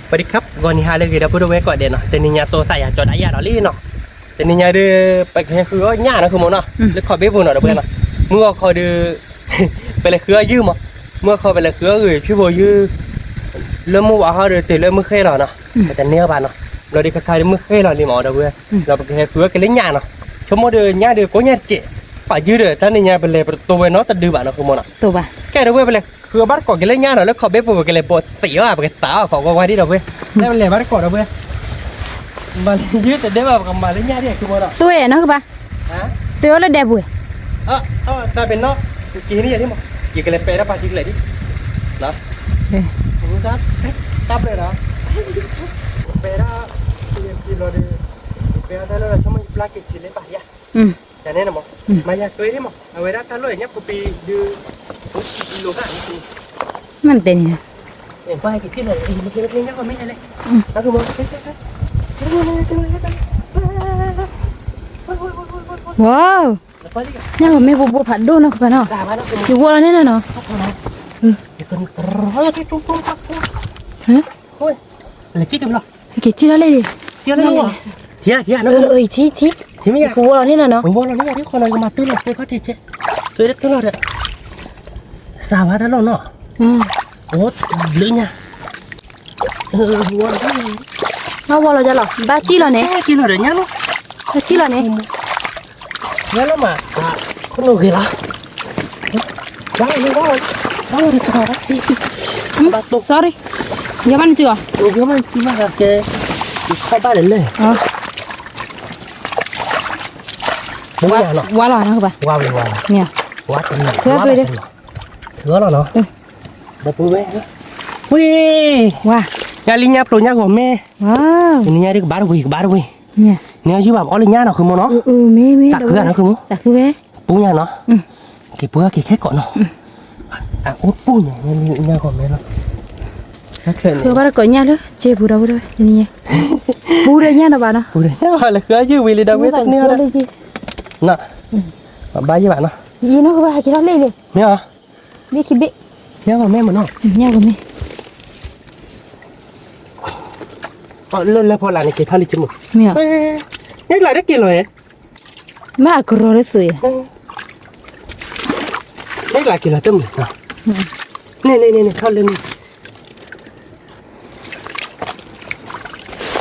สวัสดีครับก่อนที่หาเลยคือเราพูดไว้ก่อนเด่นเนาะแต่นี่ยาตัวใส่ยาจอดายาดอลลี่เนาะแต่นี่ยาดื้อไปแค่คือก็หญ้าเนาะคือมันเนาะแล้วขอเบี้ยบุญเนาะเดี๋ยวเพื่อนเนาะเมื่อเขาดื้อไปเลยคือยืมมั้งเมื่อเขาไปเลยคือช่วยบ่ยืมเริ่มว่าเขาเดื้อตื่นเริ่มมือเคยหรอเนาะแต่เนื้อบ้านเนาะเราดีคล้ายๆมือเคยหรอรีหมอเดี๋ยวเพื่อนเราไปแค่คือก็เล่นหญ้าเนาะชั่วโมงเดื้อหญ้าเดื้อก็หญ้าเจ๊ป่ายืดเดื้อท่านนี่ยาไปเลยตัวเนาะแต่ดื้อบ้านเนาะคือมันเนาะตัวบ่แค่เดี๋ยวเพื่อนไปเลยคือบ้านก่อนกันเล่นหญ้าเนาะแล้วเขาเบี้ยบุญกันเลยปวดตีอ่ะไปตาของว่าที่เราเพื่อนได้ไปเลยบ้านก่อนเราเพื่อนมายืดแต่ได้แบบกับมาเล่นหญ้าเนี่ยคือมันเนาะตัวเนาะคือบ่ตัวละเดบุตาเป็นเนาะกี่นี่อย่างที่มั้งกี่กันเลยเปย์ได้ป่ะกี่เลยดิเนาะรู้จักตับเลยเนาะเปย์ได้กี่โลดิเปย์ได้แล้วชั่วโมงปลากี่ชิ้นเลยป่ะยะอย่างนี้นะมั้งมายาตัวนี้มั้งเอาไว้ได้ตลอดเนี่ยปุ๊บปีดูกิโลกันนี่มันเป็นเนี่ยเอ็งไปกี่ชิ้นเลยมันจะเป็นยังไงก็ไม่ได้เลยแล้วคือมั้งว้าวเนี่ยก็ไม่บัวผัดดูเนาะคือบ่เนาะอยู่บัวแล้วเนี่ยเนาะฮะโอ้ยอะไรจิ๊กกันหรอเกี่ยจีแล้วเลยดิจีแล้วเหรอเทียนะที่ไม่อยากบัวแล้วเนี่ยเนาะบัวแล้วเนี่ยที่คนเราจะมาตื้อเลยเขาทีเจ๊ตื้อได้ตื้อเลยสาวท่านเราเนาะโอ้ลืมเนี่ยบัวแล้วมาบัวเราจะหรอบ้าจีแล้วเนี่ยจีแล้วเนี่ยเนาะบ้าจีแล้วเนี่ยเนี่ยแล้วมาคนนู้นกี่ละว้าวดีจังเลย sorry อย่ามันจืดโอ้ยมันที่มาแกเข้าบ้านเลยว้าวนะคือป่ะว้าวเนี่ยว้าวจังเลยเถื่อไปเลยเถื่อแล้วเนาะมาปุ๊บเว้ยวิ่งว้ายาลิญญาโปรยญาของแม่ว้าวนี่ยาดิบาร์วีเนี่ยยูแบบอ๋อลิญญาเนาะคือมั้งเนาะแม่ตักคือนะคือมั้งตักคือเว้ยปูญาเนาะกี่ปูกี่แค่ก่อนเนาะอุดปูญาเนี่ยลิญญาของแม่เนาะคือบ้านก่อนเนี่ยเลยเจ็บปวดเอาด้วยนี่ปูเดียเนี่ยนะบ้านเนาะปูเดียเนี่ยอะไรคือยืดวิลิดาเวตักเนี่ยนะน่ะบ้ายี่บ้านเนาะยี่น้องก็บ้ากี่รอบเลยเนี่ยเหรอนี่คิดดิเนี่ยของแม่เหมือนเนาะเนี่ยของแม่เล่นแล้วพอหลังนี่กี่ท่าลิจิมุเนี่ยเนี่ยหลายได้กี่เลยไม่กลัวเลยสิเนี่ยหลายกี่เลยตึ้มนี่เข้าเล่น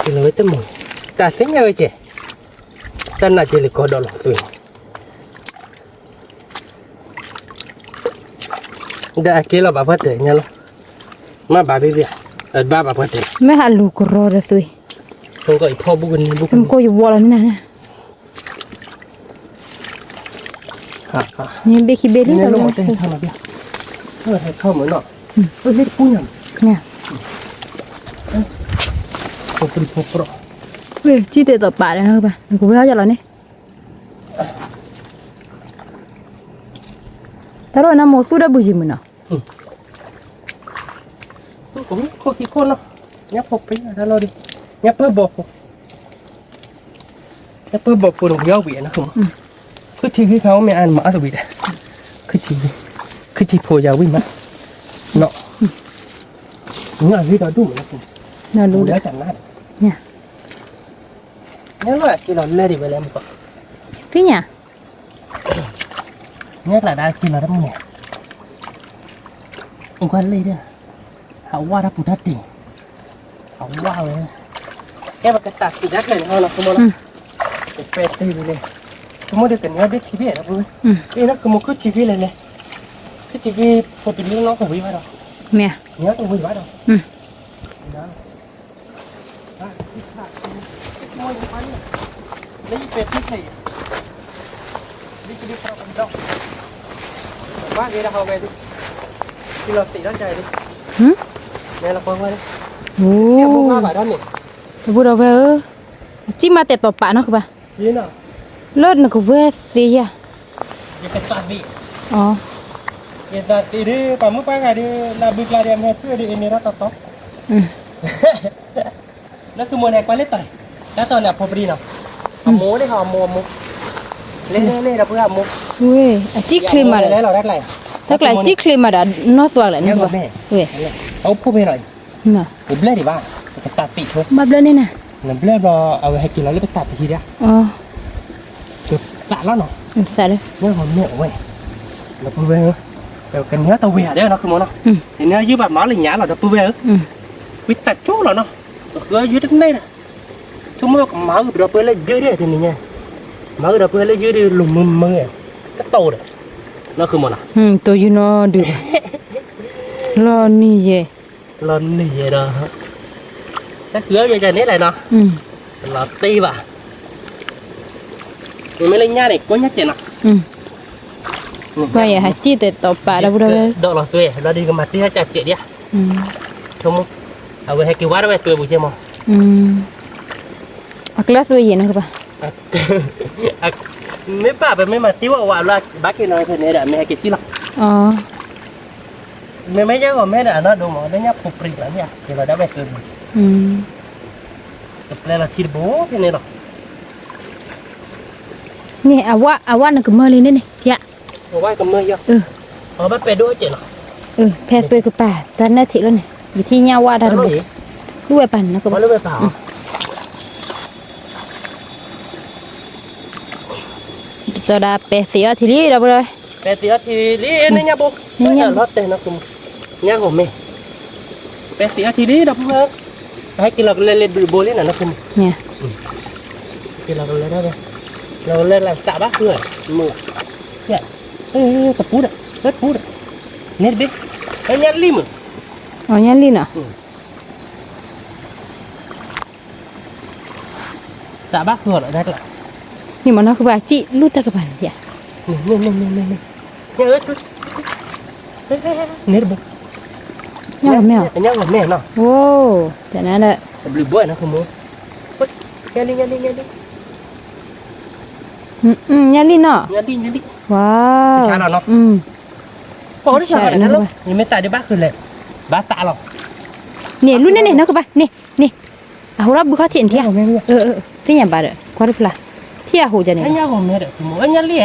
กี่เลยตึ้มแต่เสียงยังไงเจ๊แต่น่าจะเล็กกว่าดอลลาร์ตัวเดี๋ยวกี่เราบ้าพัดเนี่ยหรอมาบ้าบีบ้าพัดไม่ฮัลโหลกลัวเลยสิผมก็อีพ่อบุกนี่ผมก็อยู่วัวแล้วนี่นะเนี่ยเบคิเบลี่เราลงมาเต้นทำอะไรบ้างให้เข้าเหมือนเนาะเล็กกุ้งเนี่ยพอปรีพอปรเว้ยที่เตะต่อปากเลยนะป่ะกูไม่เข้าใจหรอเนี่ยแต่เราเนี่ยโมสู้ได้บุญมั้งเนาะผมก็คิดคนเนาะเนี่ยพอไปนะเราดิเนี่ยเพื่อบอกปุ่นของเราเบียนะครับคือที่เขาไม่อ่านมาตัวบีดคือที่โพยาวิ่งมาเนาะเนี่ยที่เราดูนะผมน่ารู้แล้วจังนั้นเนี่ยว่าที่เราเล่นดีไปแล้วมั้งพี่เนี่ยเนี่ยแหละได้ที่เราได้มั้งเนี่ยองค์การเลยเนี่ยเขาว่าถ้าปุถุติเขาว่าเลยแค่มันกระตักติดนักเลยเขาเราขโมยเป็ดตีเลยขโมยเด็กกันเนี่ยเด็กทีวีนะเพื่อนนะขโมยคือทีวีเลยคือทีวีพอเป็นเรื่องน้องของวิวาร์เนี่ยเนี่ยต้องวิวาร์นี่เป็ดที่ไหนนี่คือที่เราเป็นดอกว่าเดี๋ยวเราเอาไปดิที่เราติดแล้วใจดิเนี่ยเราเปิดไว้ดิโอ้เนี่ยบุ้งมาบ่ายด้านนี่บุ้งเราไปจิ้มมาเตะต่อปากเนาะคือป่ะยี่น่ะเลิศนะกูเวสสิอ่ะยี่เป็นตัดดิอ๋อยี่ตัดดิดิป่ามุ้งไปไงดินาบิกลาเดียมเนี่ยช่วยดิอินเนอร์ตัดต่อแล้วคือโมเดลไปเล่นต่อยแล้วตอนเนี่ยพอดีเนาะหมูได้ห่อหมูเล่เราเพื่อหมูเว้ยจิ๊กครีมมาเลยเราได้ไรถ้าเกิดจิ๊กครีมมาได้นอสตัวเลยนี่ป่ะเว้ยเอาพูดไปหน่อยน่ะผมเล่นดิบ้าง ตัดปีกเขา บับเลยนี่น่ะ น้ำเลือดรอเอาไว้ให้กินแล้วไปตัดทีเดียว อ๋อ เกือบตัดแล้วเนาะ ใส่เลย เนื้อหอมเนื้อเว้ยเราปูเวอร์เดี๋ยวกันเนื้อตัวเวียเด้อเนาะคือมั้งเนาะเนื้อยืดแบบม้าหรือหยาเราจะปูเวอร์วิตัดโจ้เหรอเนาะก็ยืดทั้งนี้นะชั่วโมงกับม้าเราเปิดเลยยืดได้ทีนี้ไงม้าเราเปิดเลยยืดได้หลุมมือก็โตเลยเนาะคือมั้งเนาะ ตัวอยู่นอดูรอนี่เย่ ร้อนนี่เด้อฮะถ้าเกลืออย่างนี้เลยเนาะเราตีป่ะยังไม่เล่นยาเนี่ยก็ยัดเจนอ่ะ ว่าอย่าให้จี้แต่ต่อปากเราเลย ดอกเราตัวเราดีกับมาที่ให้จัดเจดีอ่ะชมเอาไว้ให้กินว่าได้ไหมตัวบุญเจมอักลาสวยเย็นนะครับป่ะ ไม่ป่ะไปไม่มาที่ว่าว่าเราบ้ากินอะไรเพื่อนเนี่ยเดี๋ยวไม่ให้กินที่หรอก อ๋อ ไม่ใช่ว่าแม่เดี๋ยวนะดูหมอได้เนี่ยปุบปริแล้วเนี่ยเดี๋ยวเราได้ไปเกินแต่เปล่าเราทีโบ้ที่นี่หรอก นี่อาว่านั่นก็เมื่อเลยนี่เที่ย เอาไว้กับมือเยอะเอาไปไปด้วยเจนหรอ แพ้ตัวกับป่าตอนนั้นถิแล้วเนี่ยอยู่ที่เงาว่าได้ด้วยด้วยปั่นนะก็ มาด้วยไปเปล่า จะได้เปเสียทีนี้เราเลย แต่ตีทีนี้เนี่ยบุกเนี่ยรถเต้นนะคุณเนี่ยผมไม่แต่ตีทีนี้ดับเบิ้ลให้กินเราเล่นดูโบลิ่นนะคุณ เนี่ย กินเราเล่นได้ไหมเราเล่นอะไรตะบ้าเพื่อนมือเนี่ยตะปูดเฮ็ดปูดเนี่ยดิไอ้เนี่ยลิม อ๋อยันลินอ่ะ ตะบ้าเพื่อนได้ละ นี่มันน่าคือว่าจิลูกตะกบันเที่ย เนี่ยเนี่ยบุก ยังกับแมว เนี่ยกับแม่เนาะ โอ้แต่นั้นแหละ บลูบอยนะคุณมือเนี่ยลิเนี่ยลิ ยันลินเนาะ เนี่ยลิ ว้าว ใช่แล้วเนาะพอได้ใช่แล้วลูกยังไม่ตายได้บ้าคืนเลยบ้าตาหรอก เนี่ยรุ่นนี่นะคือป่ะนี่อ่ะเราบุกเข้าเถียนเที่ยที่อย่างบ้าเด้อกว่าหรือเปล่าเที่ยหูจะเนี่ย ไอ้เนี่ยผมเนี่ยเด็กคุณมือไอ้เนี่ยลิ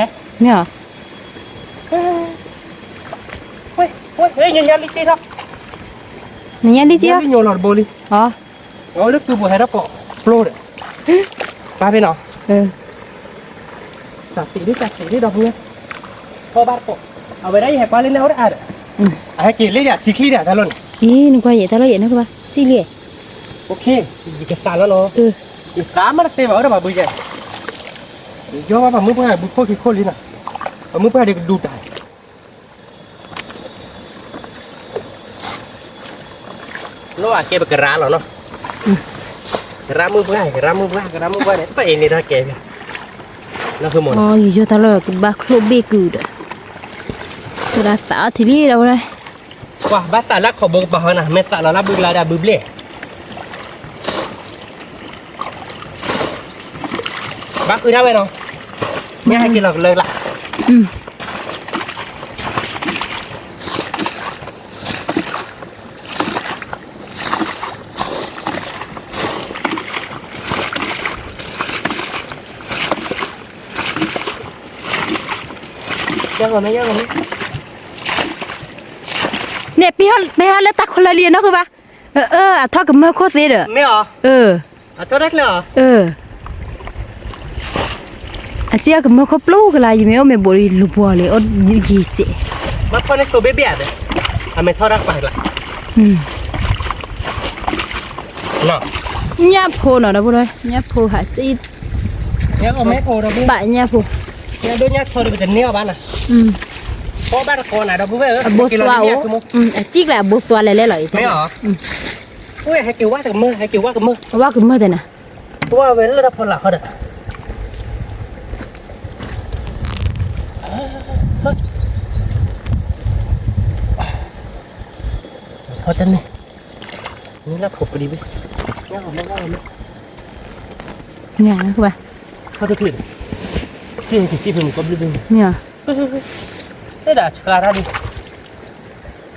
เนี่ยเฮ้ยเนี่ยลิจีครับ ยันลิจีอ่ะ ลิโยนหลอดโบลิ อ๋อ เอาเลือกตัวบัวให้เราเกาะโปรดป้าไปเนาะตัดสีดิดอกเนี่ยพอบ้านเกาะเอาไปได้แหกป้าเล่นแล้วได้อ่ะให้กินเลยอ่ะชิคกี้เนี่ยท่านลุน นึกว่าอย่าตะเลยนะคือป่ะจี้เลย โอเคอีกการแล้วเนาะอีกการมันเต็มเอาได้ป่ะบุญใหญ่ย่อว่าป่ะมือเพื่อนบุญโคตรโคตรลิ้นอ่ะมือเพื่อนเด็กดูได้แล้วอ่ะแกไปกระร้าหรอเนาะกระร้ามือเพื่อนเนี่ยไปเองนี่ถ้าแกเนี่ยแล้วคือหมดอ๋ออยู่ตะเลยกับบ้าครูบีกูดจะได้สาวทีนี้เราเลย ว้าบ้าตาลักขอบอกบอกนะแม่ตาเราลับบึกลาดาบึบเล่บ้าคือได้ไหมน้องไม่ให้กินหรอกเลยล่ะยังก่อนไหมเนี่ยพี่เขาเล่นตาคนละเรียนนะคือป่ะทอดกับเมื่อโคตรเสียเด้อ ไม่หรอเอาตัวได้เลยเหรออาเจียกับเมื่อเขาปลูกอะไรอยู่ไหมว่าไม่บริลูบัวเลยยี่เจมาพอในตัวเบี้ยเลยไม่ทอดรักไปละเนาะ nhá phô nào đâu rồi nhá phô hả chị nhá có mấy phô đâu biết bạn nhá phô nhá đôi nhá thôi được tình yêu bạn à có bán con này đâu biết bố xoa chiếc là bố xoa lại lại mấy hả ui hay kêu quá từ mưa quá từ mưa thế nè qua về nó đập phần lạc hơn được thôi chân này nó là phục đi biết nhá không nhà nó các bạn thôi được liền kia thì chỉ mình có đi bên nhà thế đã chả ra đi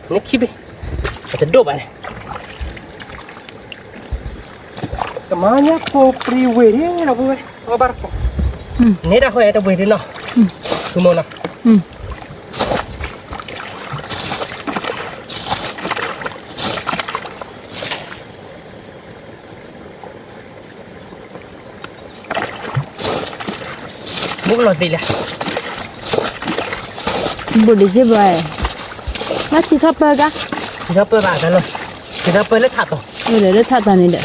nó khi đi phải đổ bạn này Kemana kau priwe ni nak buat? Apa kau? Ni dah kau buat ni nak. Semua nak. bút lọt gì là bột đi chứ vậy nó chỉ thấp bơ cả thì nó bơi vào cái luôn thì nó bơi lết thật rồi để đất thật này để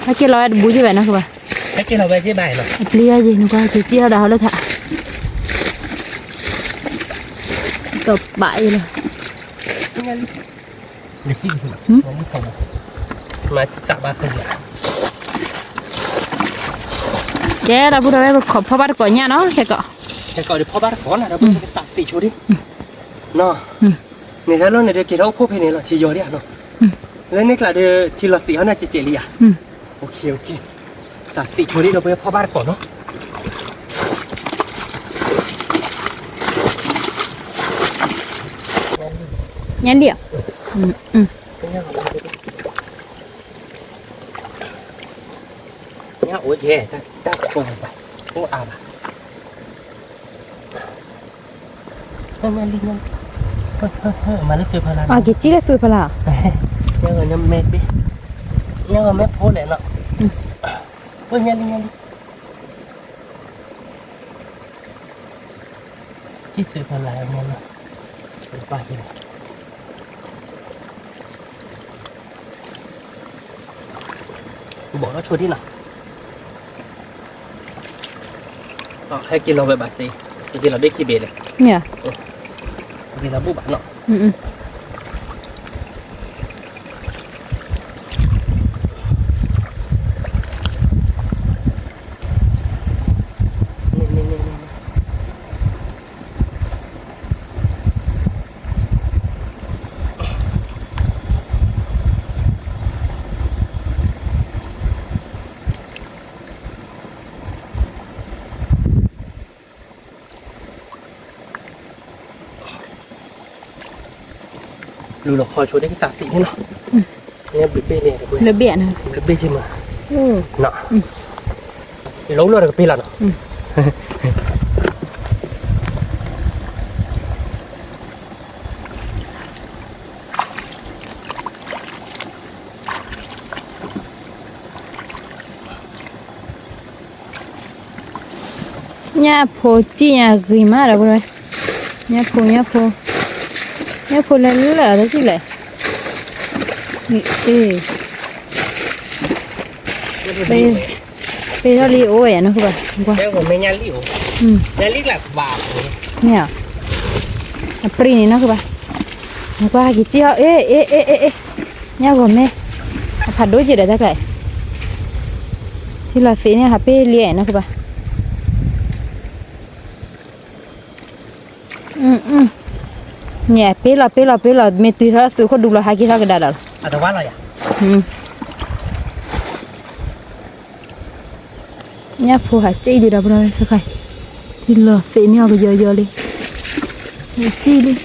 cái kia lo bùi như vậy nó các bạn cái kia là về cái bài rồi lia gì nó qua thì chia đào lên thả tập bại rồi để chi mà tạo ba cái gì chế là bữa đó khổ phá bát cỏ nhà nó cái cỏ cái cỏ để phá bát khó là nó bơi cái tạo tỷ chỗ đi nó này thấy luôn này được cái đâu phô này là chỉ giờ đi à nó lên này là được chỉ là tỷ hơn là chỉ chỉ li à ok ok tạo tỷ chỗ đi nó bơi phá bát cỏ nó nhắn điểm nhá ủa gì ta cùng vậy ủa à bà nhanh đi nhanh mà nó tuyệt vời là cái chi là tôi phải là nhá rồi nhá mệt đi nhá rồi mệt phố này nọ ôi nhanh đi chi tuyệt vời là nhanh rồi qua đi bỏ nó trôi đi nào hay kia nó về bà xí kia là biết khi bể này nhỉ kia là bố bạn nọ lù lọc khỏi chỗ đấy cái tạp tị thế nào nghe bị bê này nó biển hả bị bê chứ mà nọ lâu rồi cái bê là nọ nhà phố chi nhà gửi má rồi rồi nhà phố là gì lại bây giờ liệu vậy nó không phải đeo của mấy nhà liệu nhà liệu là vào nè pri này nó không phải nó qua cái chiếc ê nhà của mẹ phải đối gì để ra cái thì là phí này hấp liền nó không phải nhẹ pê là mẹ tùy theo tụi con đục là hai cái thao cái đà đó à tao quá rồi à nhá phù hạt chi đi đâu rồi thôi thì là phê nhau bây giờ đi chi đi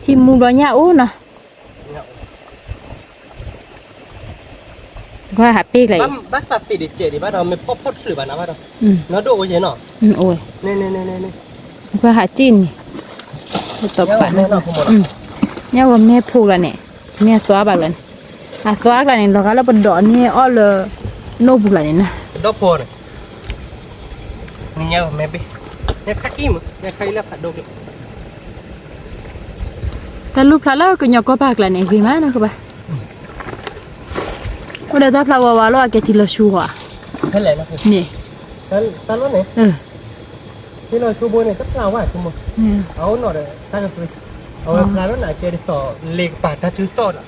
thì mua đó nhà ú nè qua hạt pi lại bắt sạp tị để chạy thì bắt đầu mới phốt xử bản nào bắt đầu nó độ cái gì nọ ôi nè qua hạt chín tập bản nhau vào mẹ phù là nè mẹ xóa bạc lần xóa là này nó bật đỏ nè ó là nô bù là nè đốt phù này nhau mẹ bi mẹ khắc im mẹ khai là phải đồ cái ta lúc là cái nhỏ có bạc là nè vì má nó các bạn ở đây ta flower vào cái thì là chua thế này nó nè ta nói này thế rồi chua bôi này rất là quá chung mà áo nó để ta được rồi áo là nó lại chơi để tỏ lệ bạc ta chứ to đó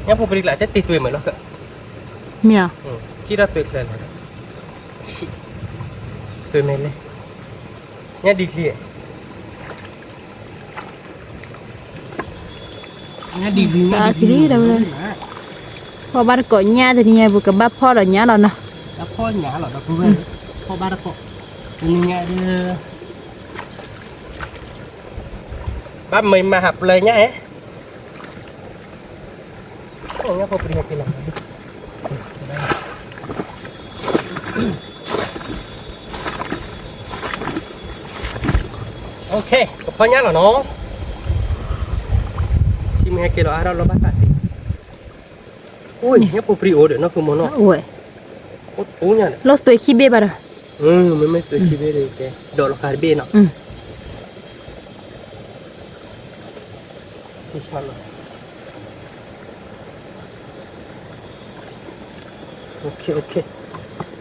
nhá phụ bịch lại tết tịt tuổi mới nó cơ mèo khi ra tuyệt là tuổi mình lên nhá đi liền nhá đi liền thì đi đâu rồi qua bắt cỏ nhà thì nhà vừa cả bắp pho rồi nhá rồi nè แล้วพ่อหยาหรอเราพูดเลยพ่อบ้านเราเป็นยังไงดิบ้านmình mà học lời nhá ấy nhá cô bring cái lòng đi okพ่อnhá là nó chim hay kia đó nó bắt lại ui nhá cô bring được nó không muốn nó ui ú nhá lót tuổi khi bê bà rồi mới tuổi khi bê được cái đồ là khai bê nó ok ok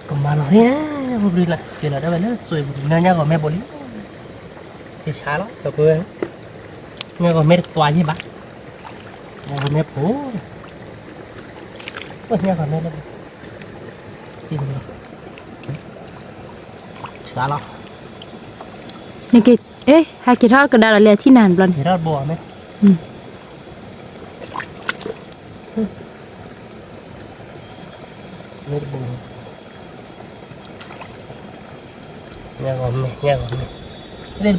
còn mà nói nhá hôm nay là thì là đã về nữa rồi nghe nhá còn mẹ bố thì xá lắm được rồi nghe còn mẹ tòa như bác nghe còn mẹ bố nghe còn mẹ đâu tìm xá lắm nè kì ê hai kì thao cái đà là lẹ thi nàn lần thì đó bò mẹ mẹ bò nghe còn mẹ lên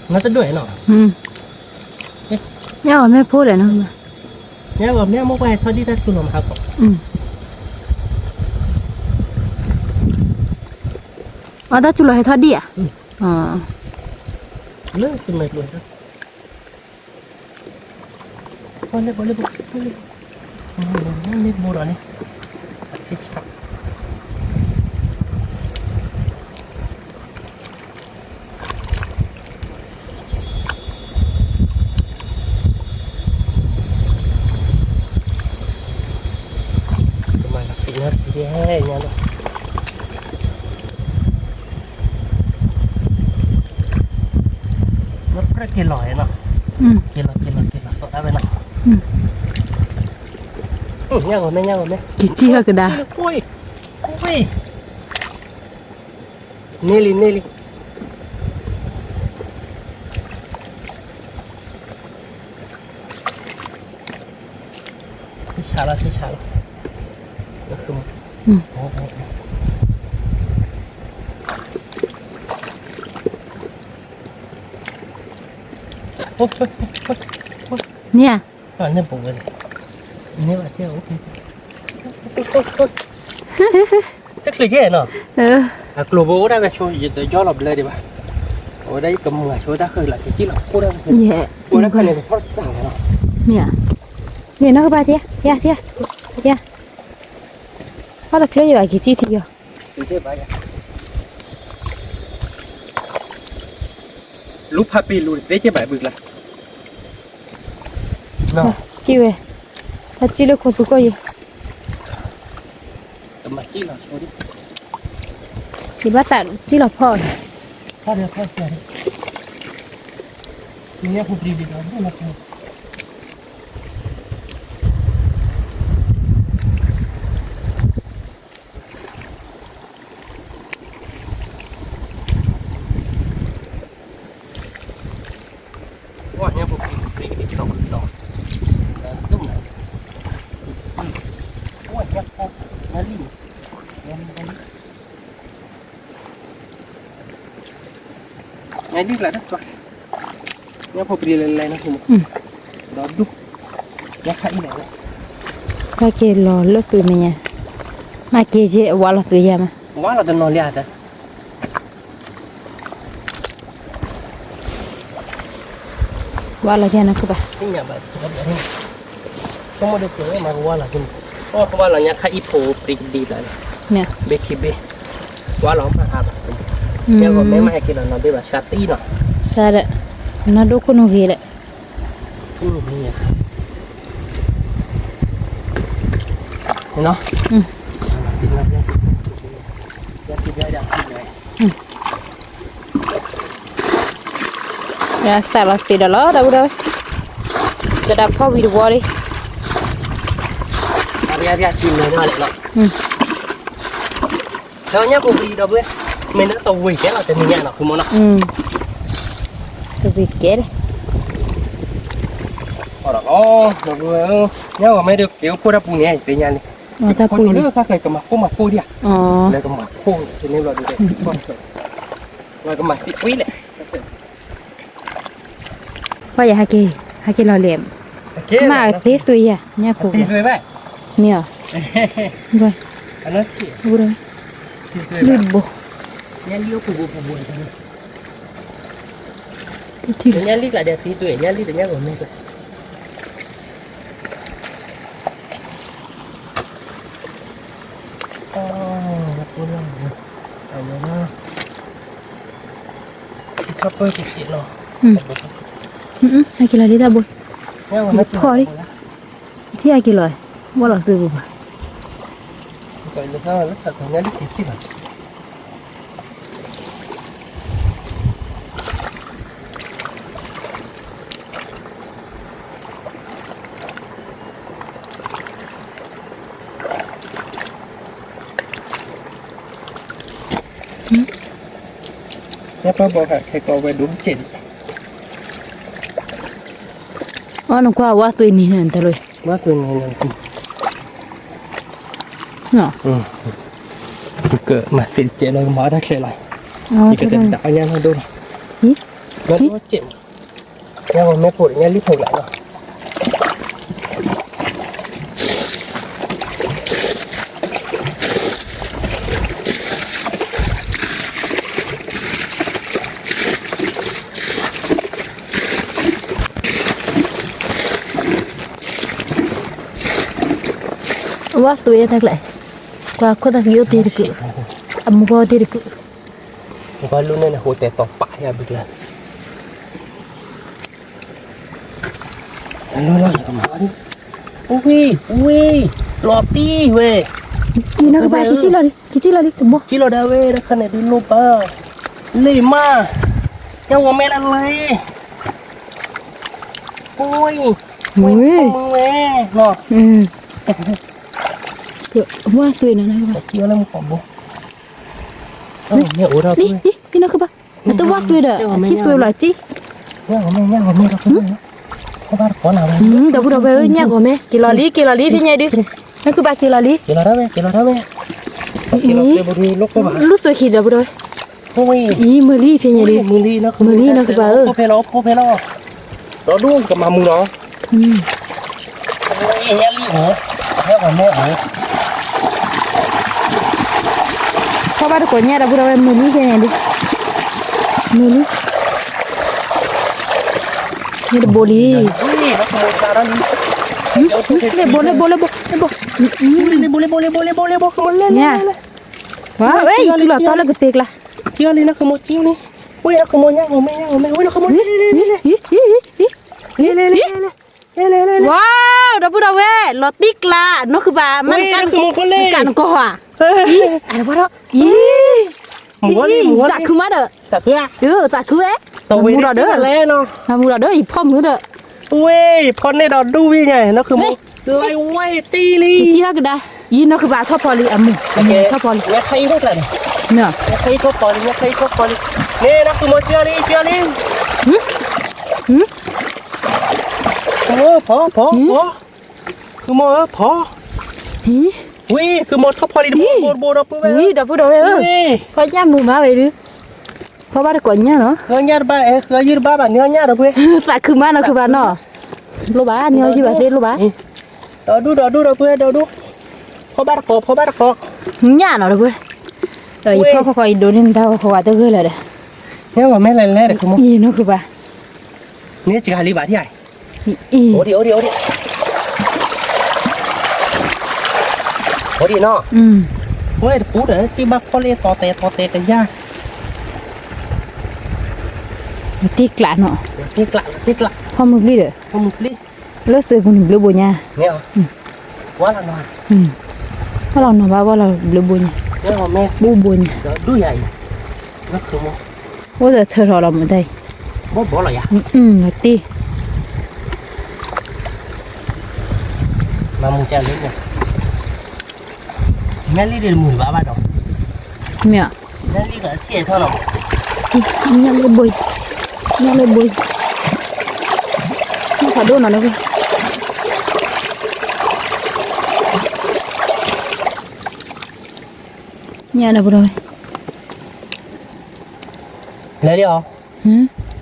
nó sẽ đuổi nó nhá ở mẹ phô lại nó mà nghe còn mẹ mua về thôi đi ra xuống làm hạt cỏ ở đó chú lời thoát đi à lớn chừng này rồi đó con lên mua rồi đi mà là tính hết gì hết nha đó nó rất kia lỏi nó kia lỏi sợ đã về nào nha rồi mẹ kì chi hơi cái đà ui Nelly thế chả là được không nè nên bụng rồi nếu là theo chắc là dễ nè global đã về cho gì tới gió lọc lên đi bà ở đây cầm người chúng ta khơi lại cái chiếc lọc cô đang cô đang khơi này thoát sảng rồi mẹ nè nó ba thia nó là cái gì vậy cái chi thì rồi lúc happy luôn đấy chứ bài bực là nó chi về thật chi được con tụi coi gì tầm mặt chi là thôi đi thì bắt tạm chi là phò thôi đi nghe không đi đó nó không quá nha một cái đỏ đúng rồi quá nha không nó đi ngay đi là đất rồi nha một cái lên nó không đó đúng nha khai này cái kia lò lớp tụi mình nha mà kia gì quá là tụi mà quá là tụi nó liệt rồi quá là kia nó cứ vậy cái nhà bạn không có được cái mà quá là cái không phải là nhà khai phố đi lại nè bê khi bê quá lắm mà hả nhưng còn mấy mai kia là nó bị bà sát tí nữa sao đấy nó đâu có gì đấy nó ya sao là xí đó ló đâuจะดับเข้าวิดีโอดิ ra chìm này nó lại nọ theo nhá cô đi đâu biết mình đã tàu quỷ cái là cho mình nghe nào không muốn nào tôi bị kế đấy rồi nó vừa nhớ mà mấy đứa kiểu cô đã bùn nhẹ tự nhiên đi ta cô bùi đứa khác cái mặt cô mặt cô đi à lại cái mặt cô cho nên là được con rồi cái mặt tí quý này qua giờ hai kỳ lò liệm mà tí suy à nha phụ tí suy vậy mía rồi anh nói chị rồi lụt bộ nhá liêu phụ buồn thì nhá lít lại đẹp tí tuổi nhá lít để nhá của mình rồi khắp bơi chị nó hai kỳ lò đi ta bùi khó đi thì hai kỳ lò bao lâu rồi bùi gọi là sao lúc thật nhá lít chị rồi nhá bao hạt hay có về đúng chuyện nó qua quá tuổi này nè ta rồi quá tuổi này nè cỡ mà phiền chuyện nó mở ra lại thì cái tình tạo nha nó đâu nó chuyện nha mà mẹ phụ nha lít hồi lại rồi quá tuổi thật lại qua có ta hiểu tiền được mua tiền được qua luôn nên là hồi tè tọt bại à bực lần luôn rồi cầm đi ui lọt đi về gì nó cái bài cái chi lo đi cầm mua chỉ lo đào về đó khăn này đi lốp à lì mà nhau của mẹ ăn lấy ui mẹ nọ quá tuổi này này chưa lên một bộ nhậu đâu đi nó cái bài mà tôi quá tuổi rồi chi tuổi là chi nhau của mẹ đâu có ba có nào đâu về nhà của mẹ kỳ lò lý phía nhà đi nó cứ ba kỳ lò lý kỳ lò đó mẹ lúc tôi khi đâu rồi ý mười ly phía nhà đi mười ly nó cứ ba cô phê lo đó đúng cả mà mù nó nhá ly hả nhá của mẹ hả có ba được của nhà đâu rồi mười ly phía nhà đi mười ly ini boleh. Boleh. Ya. Wah, itu lah, tolak getik lah. Chia đi nó không một chiêu đi. Ui, nó không một nhá, ngồi mẹ, ui nó không một. Lê. Wow, dah pura we, lotik lah. Nó cứ bà man kan ko à. Ada apa đó? Tak cứ mắt được. Tak cứ à? Tak cứ ấy. Tàu về đó lẽ nó. Mua đó gì phong nữa được. Ui, con này đó đu vi nhỉ, nó cứ một lại quay ti đi. Chỉ là cái đó. Ý nó cứ bà thọ poli thọ poli. Nhắc thấy hết rồi. Nè. Nhắc thấy thọ poli. Nè, nó cứ một chia đi. Phó. Cứ một phó. Ui, cứ một thọ poli bồ đó bữa. Ui, đó bữa đó ơi. Phó nhà mù má vậy đi. Phó ba được quần nha nó. Nhá ba, cứ ba bạn nhá đó bữa. Tại cứ má nó cứ bà nó. Lô bá nhớ chứ bà tên lô bá. Đó đu bữa đu. Phó ba được phó. Nhà nó được bữa. Rồi phó coi đồ nên tao khóa tao gửi lại đây. Nhá mà mấy lần được không? Ý nó cứ bà. Nè chỉ lý bà đi ai? Ổ đi. Ổ đi nó. Ôi, cú để tí bác có lên to tè ra. Tiếc lạ nó. Tiếc lạ. Không một ly được. Lớp sợi bún blue bò nha. Nghe không? Quá là ngon. Quá là ngon bao là blue bò nha. Nghe không mẹ? Bu bò nha. Đuôi vậy. Rất không không? Bây giờ thở rồi làm ở đây. Bỏ lại à? Là ti. Mà mùng chan đến nè. Nghe ly đi mùi bả ba đâu? Mẹ. Nghe ly cả xe thôi nào. Nhang lên bùi. Nó phải đun nó nữa. nhà đâu rồi lấy đi không hả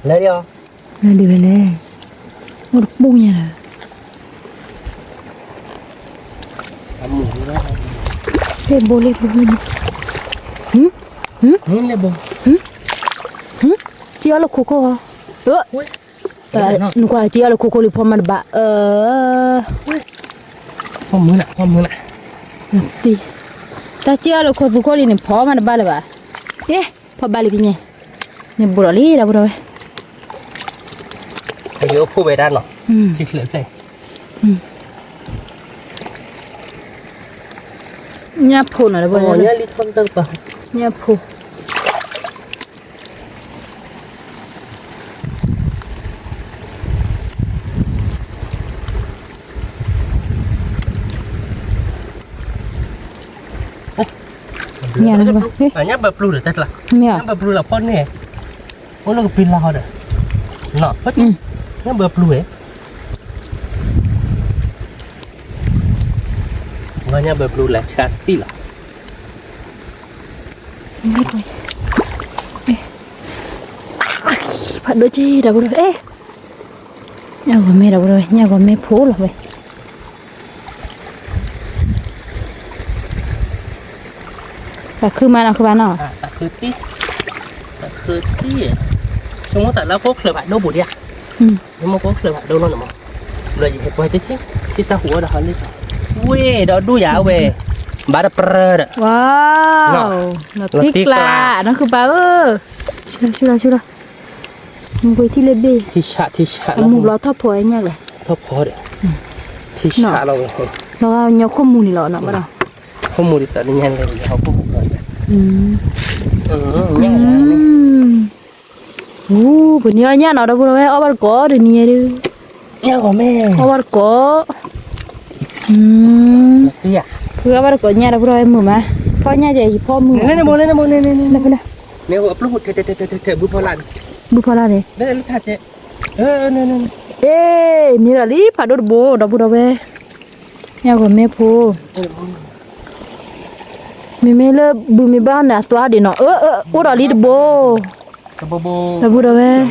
lấy đi không là đi về lê một bung nhà nào lên bô lên lên bông chia là coco nó qua chia là coco li pomad ba không mưa nè đi ta chia là coco li này pomad ba là ba pa ba li nhỉ nè bùrọ̀ li là bùrọ̀ bây giờ phô về đan rồi chỉ lệ này nhà phô nó là bùrọ̀ nhá li thon tân tờ nhà phô nhà nó à nhá bập lù được thật là nhà nhá bập lù là con nè con nó pin lao được nọ hết nhá bập lù ấy và nhá bập lù là chặt tí là biết rồi phải đôi chi đâu rồi nhà của mẹ đâu rồi nhà của mẹ phố rồi vậy là cứ mà nào cứ bán nào là cứ tí chúng nó tại lá cốt sợi bạc đâu bụi đi à nhưng mà cốt sợi bạc đâu nó nằm rồi gì hết quay tới chứ ta hùa đã hỏi đi ui đó đuôi dạo về bà đã prơ đó wow nó thích là nó cứ bảo chưa mình quay thi lên đi thi xạ một lọ thấp phổi anh nhắc này thấp phổi đấy thi xạ rồi nó nhau không mùi lọ nào bắt đầu không mùi thì tự nhiên lên thì không có mùi rồi bữa nay nhá nó đâu rồi ở bên có được nhiều đi nhá của mẹ ở bên cóคือว่าเราก็เนี่ยเราบ่ได้มือมาพ่อเนี่ยจะพ่อมือlên mồi lên nè nếu gặp lúc thế bút phô lan bu pala ne đây là thật chứ nè ni là lý phải đốt bố đó bu đâu về nhà của mẹ phu mẹ là bu mẹ bán nè toa đi nó ô đó lý bố đó bu đâu về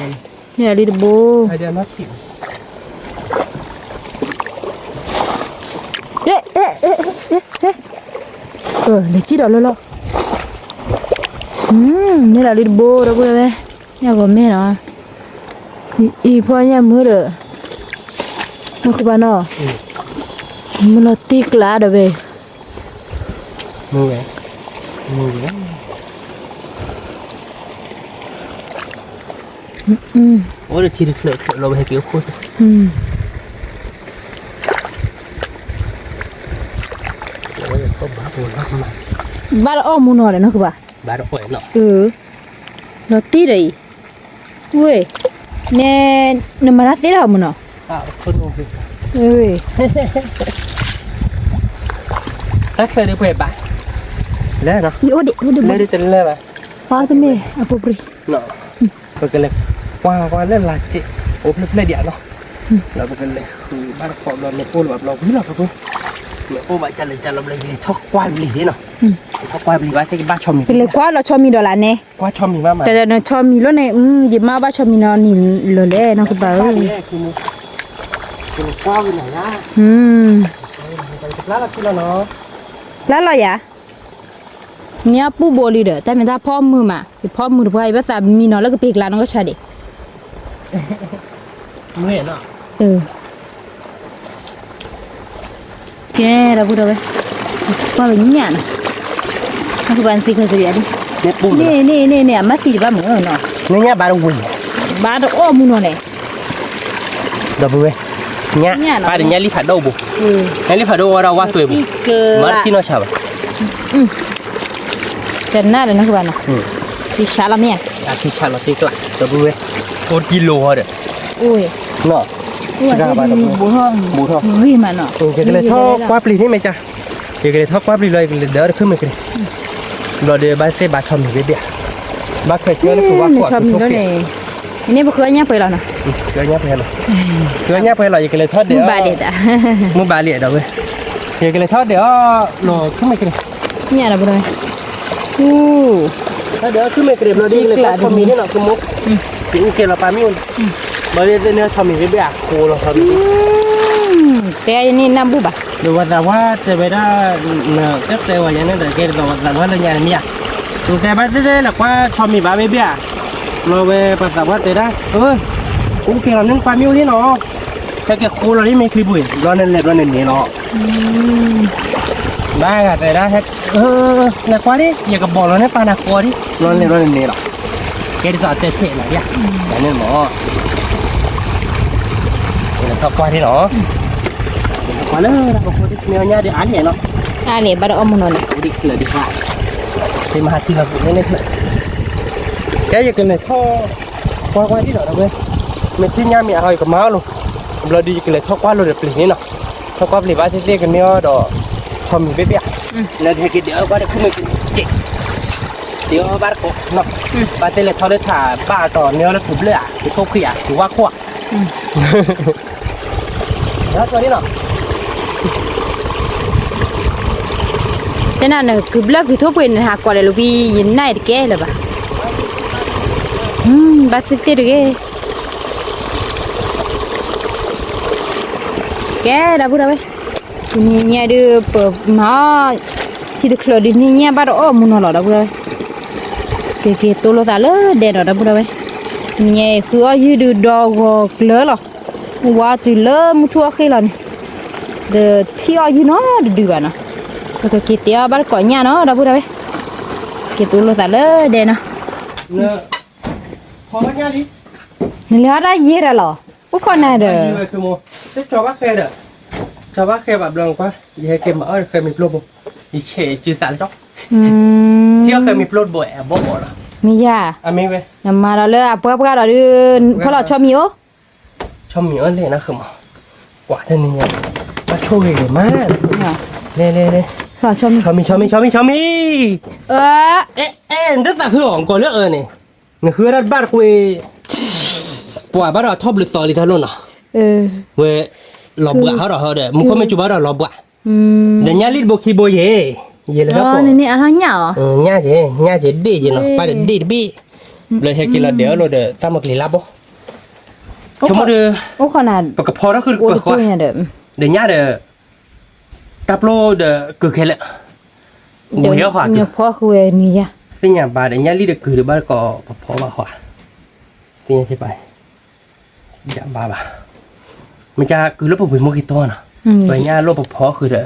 nhà lý bố hay nó xỉu để chi đó lo như là đi bô đó bữa đây nhà của mẹ nó yพ่อnhà mưa rồi nó không bán nó mưa nó tiếc lá đó về mưa ủa được chi được lợi rồi hay kiểu khô ba đó mua nó đấy nó cứ bà đó khỏe nó nó tí đấy ui nè nó mà nó tí đâu mà nó không ok ui tách lên đi khỏe bạn lấy nó đi lấy đi tên lên bà quá thế mẹ apa beri nó rồi cái này qua lên là chị ốp lên điện nó là cái này ba phò nó này cô làแบบเราbiết là cái mẹ cô bạn chăn làm lấy thóc qua bì thế nào thóc qua bì ba cái ba cho mình cái này quá là cho mình đó là nè qua cho mình màแต่nó cho mình lúc này dịp mà ba cho mình nó nhìn lừa lẽ nó cứ bảo cái qua bên này á lá là kia nó lá là gìเนี่ยปูโบลีเด้อแต่มันถ้าพ่อมือมาคือพ่อมือพายภาษามีเนาะแล้วก็ปีกลาน้องก็ใช่ดิ มือเนาะแกเราพูดเอาไว้ว่าแบบนี้เนี่ยนะมันคือบ้านสิเคยสิดินี่มาสิบ้านมึงเนาะเนี่ยบ้านวิ่งบ้านอ้อมึงเนาะเนี่ยดับเบิ้ลเนี่ยบ้านเนี่ยลิฟต์ดูบุเนี่ยลิฟต์ดูเราว่าตัวบุมาที่น้องชาวแต่หน้าเลยนะคือบ้านนะที่ชาลาเนี่ยที่ชาลาที่กลางดับเบิ้ลโคตรกิโลเลยโอ้ยเนาะบูทองเฮ้ยมันเนาะเกี่ยวกับท่อกว่าปลีนี่ไหมจ๊ะเกี่ยวกับท่อกว่าปลีเลยเดี๋ยวขึ้นมากันเราเดี๋ยวบ้านเซ่บ้านชอมอยู่เบี้ยบ้านเคยเชื่อแล้วคือว่าขวดทุกปีนี่บุคคลเนี่ยไปแล้วนะเคยเนี่ยไปแล้วเคยเนี่ยไปแล้วอย่างกับเลยทอดเดี๋ยวมือบาเลียดมือบาเลียดเอาไว้อย่างกับเลยทอดเดี๋ยวเราขึ้นมากันเนี่ยเราไปเลย อู้ ถ้าเดี๋ยวขึ้นไม่เกลียบเราดีเลยทอมมี่นี่เนาะคือมุกจริงเกลียบเราปลาไม่อุ่นมาเรียนเนื้อทอมมี่ไม่เบี้ยโคเราทอมมี่ แต่นี่น้ำบุบะ ดูว่าแต่ว่าจะไปได้เนื้อก็เตว่าอย่างนั้นแต่เกลียบแต่ว่าเราอย่างนี้ดูแต่บ้านได้หลักว่าทอมมี่บ้าไม่เบี้ยเราไปปัสสาวะเตได้กูเกลียบเรานึ่งปลาไม่อุ่นนี่เนาะแต่เกลียบโคเราที่ไม่คือบุ๋ยร้อนนั่นแหละร้อนนั่นนี่เนาะได้ค่ะแต่ได้หลักว่าดิอย่ากับบอกเราเนี่ยปลาหนักกว่าดิร้อนเลยร้อนนี่เนาะแกจะสอนเตะๆหน่อยดิอย่างนี้หมอเนี่ยก็กว่าที่เนาะกว่าเลยเราก็พูดเนื้อเนื้อดิอันเนี่ยเนาะ นี่บาดอมมันน่ะ ดิเกลือดิค่ะที่มาที่เราพูดเนี่ยแกอยากกินเลยท่อกว่าที่เนาะเว้ยไม่ที่ย่ามีอะไรกับม้าลูกเราดีกินเลยท่อกว่าเราเดือดปลีนี่เนาะท่อกว่าปลีว่าที่เรียกกันเนี่ยดอกทอมมีเบี้ยแล้วเดี๋ยวกินเดี๋ยวก็ได้ขึ้นมาเจ๊เดี๋ยวบ้านก็เนาะบ้านเตลเขาได้ถ่าบ้าต่อเนื้อแล้วถูกเลือดถูกทุบขี้อ่ะถูกว่าขวดแล้วตัวนี้เนาะ แต่นั่นน่ะคือลักคือทั่วไปหากว่าเลยลูกพี่ยินไหนตะแกเลยบ่บัดสิติเด้แกดาบุดาเว้ยนี่เนี่ยดูเปิดมาที่ดูคลอดินี่เนี่ยบาดอมุนหรอดาบุดาเว้ยเกตัวโลตาเลยเด็ดดาบุดาเว้ยเนี่ยคือว่ายืดูดอกเกลือหรอว่าตุเลมุทัวขี้หรอนี่เดที่ว่ายืนเนาะดูบ้านะก็คิดเดียวบาดก่อนเนี่ยเนาะดาบุดาเว้ยตัวโลตาเลยเด็ดนะ เนี่ยพอเนี่ยดิ นี่แล้วได้เยอะหรออุคนน่ะเด้อ คือโมจะชอบว่าแค่เด้อชอบว่าแค่แบบลองป่ะยังให้เกมมาเคยมีโปรบ่อีเฉยจืดสารจ๊อกที่เคยมีโปรบ่แอบบ่ล่ะ มียา มีเว้ย นำมาแล้วเลยเพื่อเราดูเพราะเราชอบมีโอ ชอบมีเลยนะคือมากว่าเท่านี้มาช่วยมากเล่เราชอบมี ชอบมีเอ๊ะนั่นแต่คือของก่อนเลือกนี่นี่คือรัฐบ้านคุยปล่อยบ้านเราทบหรือสอลิทารุนอ่ะเว้ยหลบบ้าเขาเด้อมึงก็ไม่จูบ้านเราหลบบ้าเดี๋ยวนี้ลิดบุคีโบเย่เลยครับผม นี่อะไรเนี่ยง่ายเจดีจีเนาะไปเด็ดดีบี้เลยให้กินแล้วเดี๋ยวเราเดี๋ยวตั้งมากินลับบ่ชั่วโมงเดียว โอ้ขนาด ปกพอแล้วคือ โอ้จุ้ยเนี่ยเด้อ เดี๋ยวนี้เดี๋ยวตับโลเดี๋ยวคือแค่ละบุยขวา เนี่ยพ่อคือนี่ยะ สิ่งอย่างบาเดี๋ยวนี้ลิดคือเดี๋ยวบ้านก็พอว่าขวาสิ่งอย่างที่ไปอย่าบ้ามันจะคือรถปุ๋ยมุกิโต้นะไปเนี่ยรถพอคือเดี๋ยว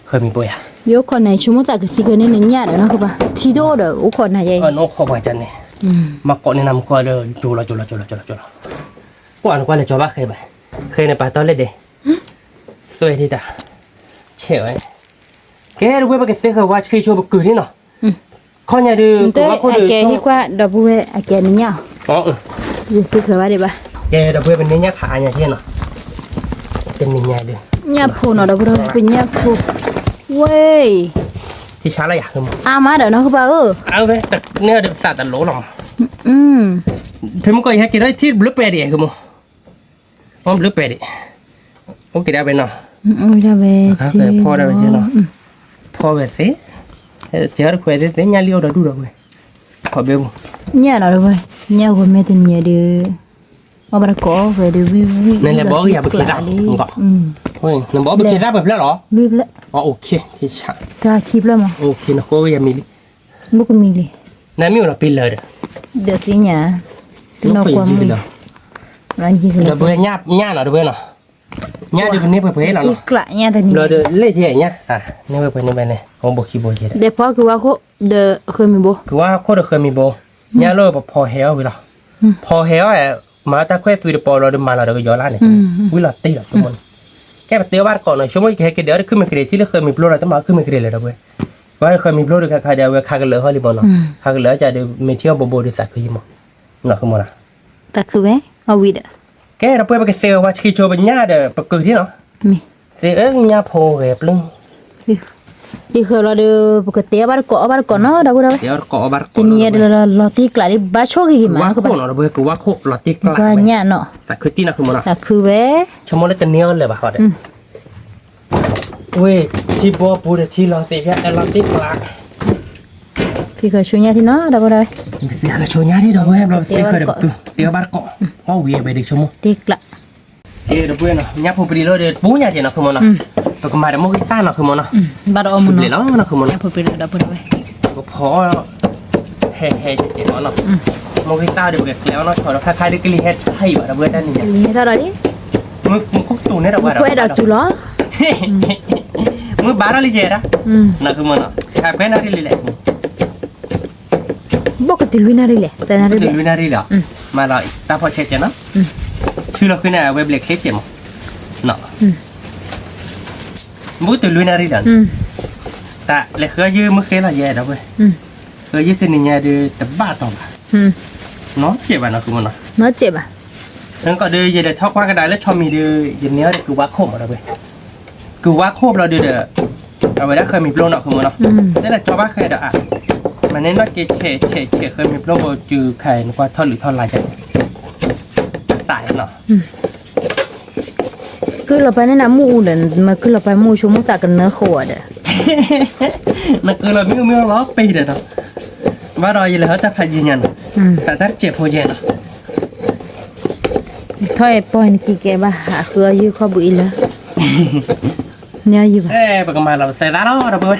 เคยมีป่วยอ่ะ有可能全部在个这个那人家的那个吧，提到的有可能也。น้องขอไปจันเนี่ยมาเกาะในน้ำก็เดี๋ยวจูละกว่าเลยจูบ้าเคยในป่าตอนเล็กเด้สวยที่ตาเฉยแกรู้ไหมว่าแกเสียเขาว่าเคยโชว์กือที่เนาะข้อเนี่ยดูตัวว่าคนดู แกที่ว่าดับเบิ้ลแกนี่เนี่ย อ๋อยี่สิบเคยว่าได้ปะ แกดับเบิ้ลเป็นเนี่ยขาเนี่ยที่เนาะเป็นเนี่ยดู เนี่ยพูนดับเบิ้ลเป็นเนี่ยพูเว้ย ที่ช้าละอยากคือมั้ง มาเดี๋ยวนะคือป่ะเอาไปแต่เนี่ยเดี๋ยวตัดแต่โหลหรอเธอมึงก็อยากกินได้ที่บลูเบอร์รี่คือมั้งอ๋อบลูเบอร์รี่โอเคได้ไปเนาะได้ไปจีพอได้ไปจีเนาะพอไปสิเจอคุยได้เนี่ยเลี้ยวได้ดูได้เว้ยขอเบลเนี่ยนะเว้ยเนี่ยก็ไม่ถึงเนี่ยดูว่ามันก็เว้ยดูวิวนั่นแหละบอกอย่าไปกินได้มึงก็เฮ้ยนั่นบอกไปกินได้แบบแล้วหรอรีบแล้วอ๋อโอเคที่ช้าถ้าคลิปแล้วมั้งโอเคนะก็ยังมีบุกมีเลยนั่นมีอะไรปีเลยเดี๋ยวสิเนี่ยนอกความมีอะไรยี่สิบเดี๋ยวเบย์ญ่าหน่อยเดี๋ยวเบย์เนาะญ่าเดี๋ยวนี้เบย์หน่อยอีกละเนี่ยแต่นี่เราเดี๋ยวเล่เจ๊ญ่านี่เบย์นี่เบย์เนี่ยผมบอกขี้โบเจ๊เดี๋ยวพอคือว่าเขาเดี๋ยวเคยมีโบคือว่าเขาเดี๋ยวเคยมีโบญ่าเลิกพอเฮลวิลาพอเฮลมาตาแควตัวเดี๋ยวพอเราเดี๋ยวมาเราเดี๋ยวย้อนล้านเนี่ยวิลาตีละชั่วโมงแค่แบบเตี้ยบ้านก่อนหน่อยชั่วโมงแค่เดี๋ยวขึ้นมาเกลียที่เราเคยมีโปรเราต้องมาขึ้นมาเกลียเลยนะเว้ยว่าเคยมีโปรด้วยใครเดี๋ยวใครกันเลยฮอลลีบอลเนาะใครกันเลยจะเดี๋ยวมีเที่ยวโบด้วยสักคือยังมั้งเนาะคือมั้งนะแต่คือเว้ยเอาวิดอะแกเราเปิดไปเซลว่าชิโจเป็นญ่าเดี๋ยวปกติเนาะมีเซลญ่าโพเก็บลึงดีคือเราเดี๋ยวปกติบ้านก่อนเนาะเดี๋ยวเราเดี๋ยวเกาะบ้านก่อนทีนี้เดี๋ยวเราตีกลายบ้านโชคกี่มาคือว่าโคเนาะเราเว้ยคือว่าโคเราตีกลายก็เนี่ยเนาะแต่คือตีน่ะคือมั้งนะแต่คือเว้ยชั่วโมงละจะเนี้ยเลยป่ะเขาเดี๋ยวเว้ยที่บัวปูเดี๋ยวที่เราตีเพี้ยเราตีกลาย thì khởi xuống nhà thì nó đâu có đây thì khởi chỗ nhá đi đâu em đâu thì khởi được tiêu bát cọ hoa về về được cho mua tiếc lạ cái đó quên rồi nhá phụ đi rồi để bú nhà gì nó không muốn nó rồi còn mà đã mua cái ta nó không muốn nó bắt đầu mình nó không muốn nhà phụ bị đâu có đây có phó hè chị nó mua cái ta được việc léo nó cho nó khai được cái ly hết hay bảo là vừa đây này ly hết rồi đi mới khúc tù này đâu mới quay đầu chú nó mới bán ra ly gì đó nó không muốn nó khai cái nó đi lại bốc cái tiền luina đi lẹ tiền nào đi lẹ luina đi đó mà lại ta phải chết chứ nó chứ là cái này web lệch chết chứ mà nó mỗi từ luina đi đó ta lại khơi dư mới cái là gì đó vậy khơi dư từ nhà đi tập 3 tuần nó chết bà nó không nó chết bà nó có đưa về để thóc qua cái đài lấy cho mình đưa về nhớ để cứu quá khổ mà đó vậy cứu quá khổ là đưa để ở vậy đó khơi mình luôn nó không nó thế là cho bác khơi đó à mà nên nó cái trẻ khơi mình luôn vào trừ khơi qua thon lưỡi thon lại chạy tại nó cứ là phải nên là mua để mà cứ là phải mua chúng ta cần nó khổ đấy nó cứ là miêu nó pi đấy đó và rồi là hết ta phải gì nhận tại ta chẹp hồi giờ đó thôi point kia bà hạ cửa như khó bị là nhớ gì bà ê bà mà là xe đá đó đâu bơi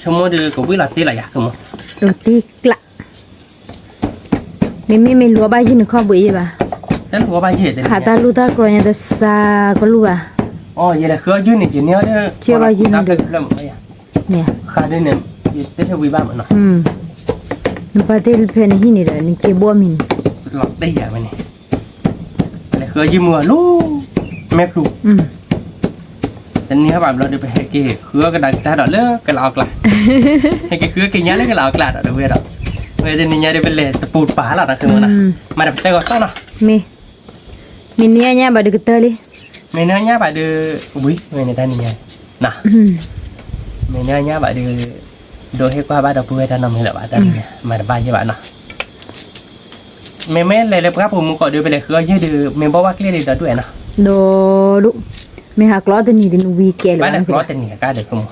xong rồi đưa cũng biết là tí là giặc không rồi tí lạ mình lúa bay chứ nó khó bị gì bà thế lúa bay gì hạ ta lúa ta coi nhà ta xa có lúa à vậy là khứa dưới này chỉ nhớ đấy chưa bao nhiêu được nè khá đây nè tiếp theo quý ba mà nó nó bắt đầu phê này hình này cái bùa mình lọt đây à mày này là khứa dưới mưa luôn mép luôn tênนี้แบบเราเดี๋ยวไปให้กี่เครือกันดังแต่ดอกเลือกกันหลอกละให้กี่เครือกี่ย้ายเลือกกันหลอกละดอกเดี๋ยวเว้ยดอกเว้ยเดี๋ยวนี้ย้ายเดี๋ยวเป็นเลยตะปูดป่าละนะคือมันนะมาเดี๋ยวไปเตะก่อนต้นนะmình nia nha bà được cái tơ đi mình nia nha bà đưa úi người này ta này nè mình nia nha bà đưa đôi hết qua ba đợt bùi ta nằm hay là bà ta này mà ba như bạn nè mình mấy lấy lấy cácผมก่อนเดี๋ยวไปเลยเครือเยอะเดี๋ยวmìnhบอกว่าเกลี้ยเดี๋ยวด้วยนะ đồ đúng mày học lót tên gì đến vi kia là lót tên gì cả được không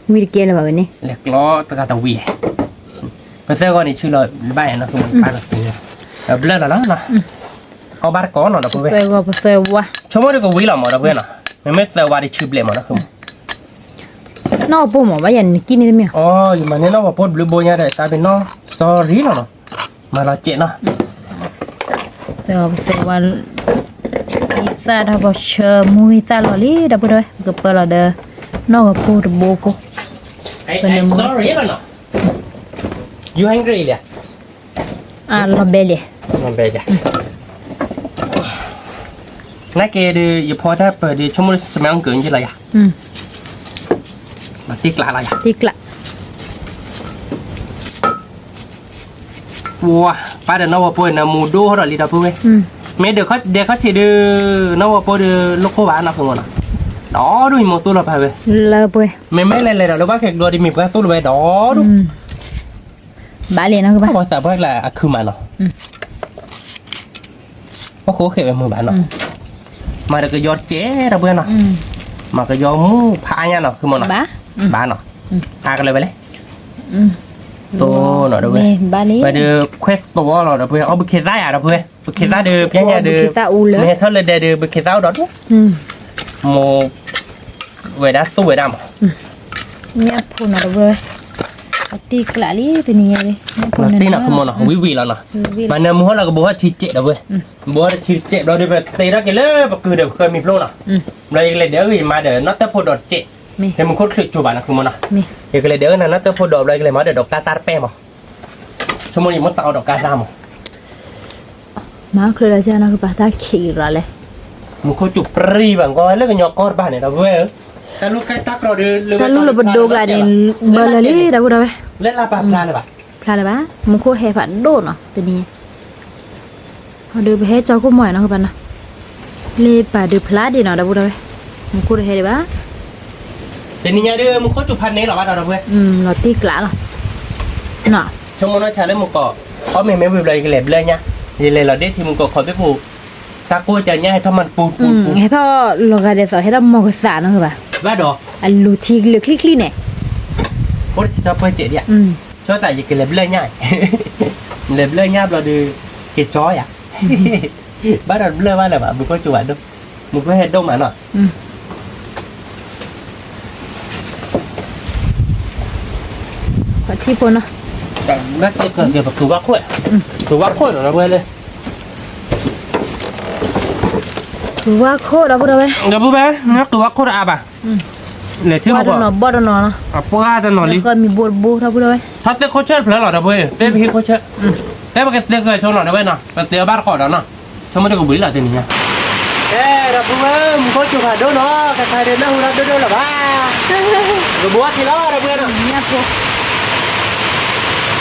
vi kia là bảo bên này là lót tất cả tàu vi bây giờ con này chưa lời bài nó không ba được rồi bây giờ là nó nè có ba có nó là có về sơ qua cho mỗi đứa có vi là mà nó về nè mình mới sơ qua đi chụp lại mà nó không nó bố mà bây giờ kín đi mày nhưng mà nếu nó vào post blue boy nha đấy tại vì nó sorry nó mà là chuyện nó sơ qua ta đã vào chờ mùi ta lò lý đã bữa rồi gặp bữa là đờ nó gặp bố được bố cô I'm sorry nó you hungry liền lo bê liền lo bê liền nãy kia điพอถ้าเปิดดีชั่วโมงสมัยอังกฤษยี่ไรอ่ะมาติ๊กละอะไรอ่ะ ติ๊กละ วัวป้าเดี๋ยวน้องว่าป่วยนะมูดูเขาหน่อยลีดาพูดmấy được khách thì đưa nó vào bôi đưa lúc cô bán nó không ngon à đó đôi một tôi là phải về lơ bôi mấy lên là lúc bác kẹt đôi đi mình bác tôi là về đó đúng bả liền nó các bạn bao giờ bác là khử mà nó có khổ khệ về mười bán nó mà được cái gió chế đâu bữa nó mà cái gió mu phá nha nó khử mà nó bán nó cái lời về đấy tô nó đâu bữa và được quest tô nó đâu bữa ở bực ra à đâu bữa bực ra được nhá được mẹ thôi là để được bực ra đó một về đá tu về đam nhá phụ nó đâu bữaติ๊กละlý từ nhà đi tí nào không muốn nó quý là nó mà nếu muốn là cái bố chỉ chạy đâu bữa bố chỉ chạy đó đi về tây đó cái lớp cứ đều khơi mịp luôn à đây là đỡ gì mà để nó tập phô đột chạy thì mình khốt sự chủ bản là không muốn à thì cái đỡ này nó tập phô đột đây cái mà để đột ta pe mà cho muốn gì mất sao đột ca ra mà má cười là cho nó cái ta khỉ raเลย mình khôi chụp ri bằng coi lấy cái nhỏ con bạn này đâu về ta lúc cái tắc rồi đưa ta lúc là bật đồ lại để bờ là lý đâu đâu lấy la bà này bà pha là bá mình khôi hè phản đồ nó từ này họ đưa hết cho cô mỏi nó các bạn nào lê bà đưa pha đi nó đâu đâu mình khôi hè đấy bá từ này đưa mình khôi chụpพัน này là bắt đầu đâu về nó tiếc lạ rồi nọ trong món nó trả lấy một cỏ có mình mới lấy cái lẹp lên nha vậy là đấy thì mình có khỏi biết phù ta cô trả nha hay thằng mình phù hay thọ lò gà để sợ hay thằng mò cái xả nó các bạn vắt đồ lù thì lù click click này có thì ta phải chạy đi cho tại vì cái lệp lên nhảy lệp lên nháp là đi cái chó à bắt đầu lên ba là bạn mình có chụp ảnh đâu mình có hết đâu mà nọ ขอที่พนเนาะ bác cái cần kiểu từ bác khỏe từ bác khỏe nó quên đi ถือว่าโคตรแล้วพูดเอาไว้ gặp bố bé nó từ bác khỏe à bà để thêm บ่ một ดอน quả บ่ดอนเนาะ à bố ra cho nó แล้ว đi ก็มีบูถ้าพูดเอาไว้ thật thế khó chết phải là đâu bơi thế bị khó chết thế mà cái tiền người cho nó đâu bên nào cái tiền bác khỏi đó nè cho mới được bí là tiền nhá ê đập bố bé mình có chụp ảnh đâu nó cái thằng đến đâu đâu là ba rồi bố thì nó đâu bên nào เนี่ยพวก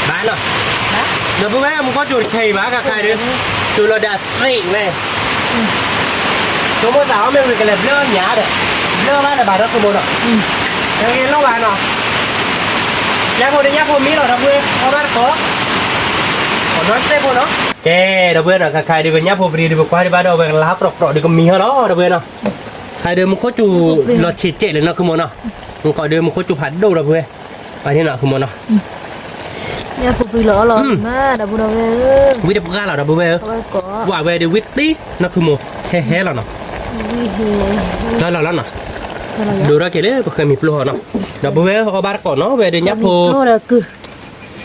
bán rồi đập bố bé mình có chụp chày bá cả thằng đến chụp là đạt xịn này chúng mới giáo mình cái lẹp lơ nhá đấy lơ ba là bà đó không muốn đâu cái lâu bài nào nhá cô đi nhá cô mỹ rồi đập bố có bác có còn nói xe cô nó kê đập bố nào khai đi về nhá cô đi qua đi ba đâu về lá trọc đi con mì hết đó đập bố nào khai đưa một khối chù lọt chỉ chạy lên nó không muốn nào một coi đưa một khối chù hạt đâu đập bố phải thế nào không muốn nào เนี่ยพวกปีหล่อมาดับพูดเอาไว้ วิธีการเราดับเบิลเวล เอาไว้ก่อ ว่าเวลวิธีนั่นคือโมเฮ้เฮ้เราเนาะ วิเฮ แล้วเราเนาะ อะไร ดูเราเกลี่ยเคยมีปลัวเนาะดับเบิลเวลเอาบาร์ก่อนเนาะเวลเดียร์โพ โน่ละคือ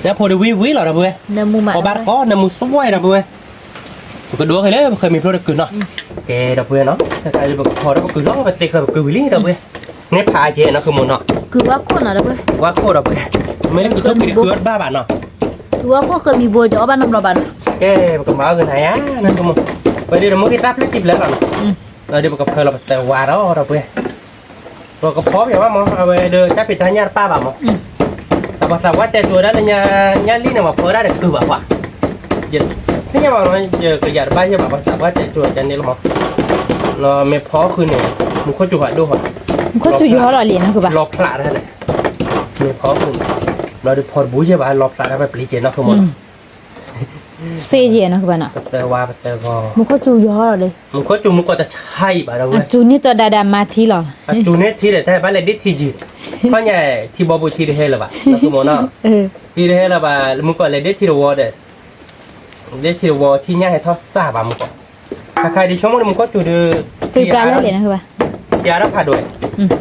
ยับโพเดวิเราดับเบิลเวล น้ำมูมา เอาบาร์ก่อนน้ำมุสวยดับเบิลเวลก็ดูเกลี่ยเคยมีปลัวเด็กกินเนาะแกดับเบิลเนาะแต่การจะพอได้ก็กินเนาะไปเตะเคยกินวิลลี่ดับเบิลเนี่ยพาเจนะคือโมเนาะ คือว่าคนน่ะดับเว้ย ว่าโคดับเบิลไม่ได้คือต้องมีเกลือบ้าบ้านเนาะ คือว่าพวกเคยมีบัวจ่อบ้านน้ำระบาด แกมันก็มาเงินไหนอ่ะนั่นก็โมไปเดี๋ยวมึงที่ตับเล็กจิบแล้วกันเดี๋ยวมันก็เพลินเราแต่ว่าแล้วดับเบิลเราก็พร้อมอย่างว่ามั้งเอาไปเดินจะปิดทางญาติป้าบ่มั้งแต่ภาษาว่าแต่ตัวนั้นเนี่ยญาติลิ้นเนี่ยมาเปิดได้แต่คือแบบว่าเยอะไม่ใช่ว่ามันเยอะก็ญาติบ้านใช่แบบภาษาว่าแต่ตัวจันนี่เราเราไม่พอคือเนี่ยมึงก็จุดดูว่ะ มันก็จุยอหล่อเหรียญนะคือป่ะ รอพลาดนั่นแหละไม่พอคือเราดูพอบุ้ยใช่ป่ะรอพลาดไปปลีเจนนะคือหมด เซเยนะคือป่ะน่ะ แต่ว่าแต่พอ มันก็จุยอหล่อเลย มึงก็จุมึงก็จะใช่ป่ะเราเว้ย จูนี่จอดามาทีหรอ จูเนี่ยที่เด็ดแท้บ้านเลยดิทีจีเพราะไงที่บอบูทีได้เฮล่ะป่ะนั่นคือหมดเนาะ ที่ได้ละบ่ามึงก็เลยได้ที่วอเด้ได้ที่วอที่เนี่ยให้ทอดซาบ่มึงก็ถ้าใครที่ชมมึงก็จูด คือการเล่นเหรียญนะคือป่ะ ที่อาราพาด้วย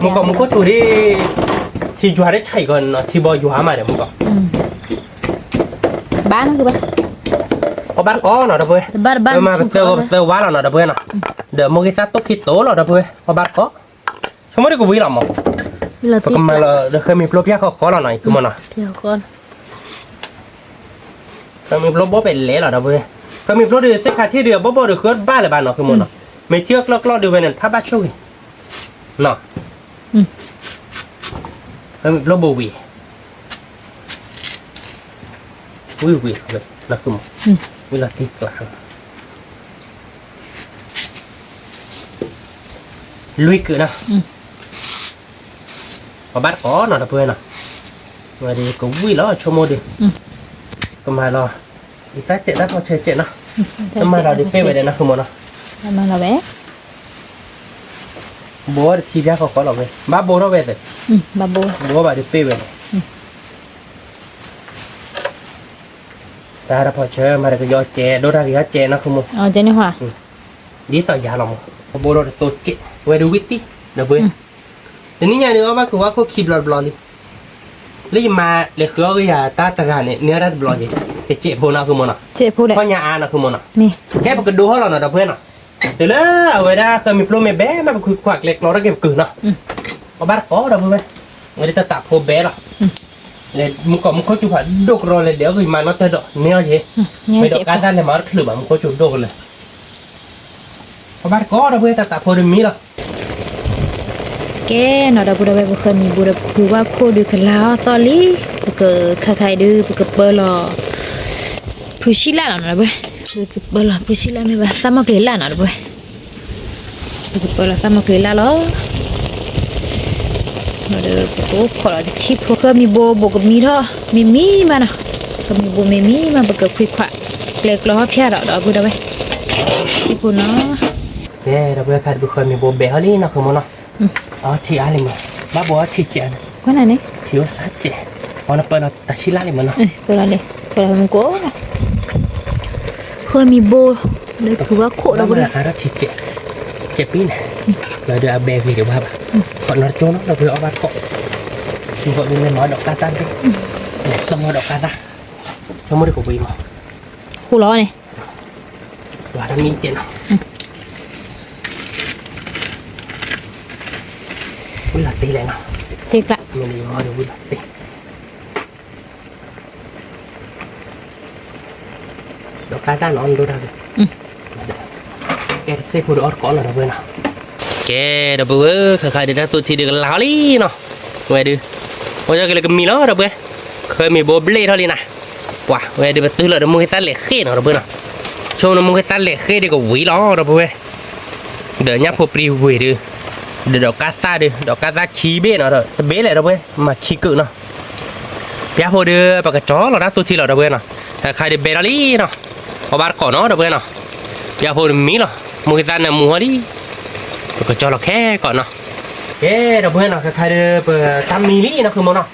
มึงก็จูดที่จัวได้ใช่ก่อนที่บอจัวมาเด้มึงก็ บ้านนะคือป่ะ เอาบ้านก็เนาะเด้อเว้ย บ้าน มาเซอร์ว่าเนาะเด้อเว้ยเนาะเดี๋ยวมึงก็ซัดตุ๊กขี้โตเนาะเด้อเว้ยเอาบ้านก็ชมได้กูวิ่งหรอมั้ง เรา ก็ ติด มาเดี๋ยวเคยมีโปรเพียเขาขอเราหน่อยคือมันเนาะ เที่ยวก่อน เคยมีโปรบ่เป็นเละหรอเด้อเว้ยเคยมีโปรเดือดสิคาที่เดือดบ่เดือดคือบ้านเลยบ้านเนาะคือมันเนาะไม่เที่ยวลอกๆดูเว้ยนั่นพาบ้านช่วยเนาะโรบวีวีเลยนักกุมเวลาตีกลางลุยเกินนะพอบ้านก้อนนะเพื่อนนะมาดีก็วิ่งแล้วชั่วโมงดิก็มาเราอีตาเจ็ดนะพอเชเจ็ดนะทำไมเราดิเป้ไปเลยนะคุณมอนะ ทำไมเราแวะ บัวทีเดียวเขาขอเราไปบ้าบัวเราไปเลย บาโบ บัวแบบดิเป้ไปเลยแต่ถ้าพอเชื่อมาเดี๋ยวก็ยอเจโดนอะไรเจนะคุณมอ อ๋อเจนี่หว่า ดีต่อยาเราบัวเราโซเจเวดูวิตี้เดี๋ยวเว้ยแต่นี่อย่างนึงว่าคือว่าเขาคีบเราบลอนี่แล้วยังมาเลยคือว่าอย่าตาตะการเนี่ยเนื้อรัดบลอนี่แต่เจ็บพวกนั้นคือมันอ่ะ เจ็บพูดเลย เพราะยาอานะคือมันอ่ะ นี่ แค่ปกติดูเขาเราเนาะเพื่อนอ่ะเดี๋ยวเลยเอาไว้ได้เคยมีโปรเมแบ้มาคุยควักเล็กน้อยแล้วเก็บกลืนเนาะเอาบ้านก็เดี๋ยวเพื่อนไม่ได้ตัดโพแบ้หรอกเลยมึงก็มึงเขาจุดผัดดกรอเลยเดี๋ยวคือมันน่าจะดอกเนื้อใช่ เนี่ย ไม่ดอ เจ็ ก บ การด้านเลยมันขลุ่มมึงเขาจุดดกเลยเอาบ้านก็เดี๋ยวเพื่อนตัดโพเดมีหรอ แกเนาะดาบูดาไปบุเคยมีบูดาคือว่าโคดูกันแล้วตอนนี้บุกใครดูบุกเปิลล์ผู้ชิล่าเนาะเว้ยบุกเปิลล์ผู้ชิล่าไม่บ้าสามัคคีล่าเนาะเว้ยบุกเปิลล์สามัคคีล่าแล้วมาเดี๋ยวบุกขอเราที่พวกเขามีโบบุกมีท่อมีมาเนาะก็มีโบมีมาบุกคุยขวะเล็กล้อเพี้ยเราดาบูดาไปที่พูเนาะ เดี๋ยวเพื่อนใครบุคคลมีโบเบลลี่นะคือมันเนาะอ๋อที่อะไรมั้งบ้าบัวที่เจน คนไหนนี่ ที่ว่าสัจเจ อนับเปิดเราตัดชิ้นละเลยมันเนาะ Pera le. Pera mengko. Kau mi bo. Dah tua kok dah เรา boleh. เราชิเจ็บปีนเราเดือเบวีเดี๋ยวว่าแบบก่อนนอนโจนเราเดือเอาบัตรเกาะคือก่อนเงินน้อยดอกกาตันดิต้องน้อยดอกกาตาเราไม่ได้กูวีมา Pulau ni. ว่าทำนี้เจนวิลาตีเลยนะ Tik tak. มันนี่มาดูวิลาตีดอกกาตานอนดูได้เลยแกเซฟูดออร์ก่อนเราเบื่อนะแกเราเบื่อเคยเดือดตัวที่เดือดล้าลีเนาะเว้ยดูว่าจะกินอะไรก็มีแล้วเราเบื่อเคยมีโบเบล่เท่านี้นะว้าเว้ยดูไปตื้อเลยเดี๋ยวมึงให้ตัดเหล็กขี้เนาะเราเบื่อนะช่วงนั้นมึงให้ตัดเหล็กขี้ดีกว่าวิ่งล้อเราเบื่อเดี๋ยวยับพอปรีเว้ยดูเดี๋ยวดอกกาซาดูดอกกาซาขี้เบ้เนาะเราเบ้เลยเราเบื่อมาขี้กึ่งเนาะพี่พอเดือปากกระจอเราได้ตัวที่เราเบื่อเนาะแต่ใครเดือเบลลี่เนาะเอาบาร์ก่อนเนาะเราเบื่อเนาะพี่พอเดือมีเนาะมึงให้ตัดเนี่ยมัวดิก็จอเราแค่ก่อนเนาะเอ๊ะเราเพื่อนเนาะใครเดือเปิดทำมีลี่นะคือมันเนาะ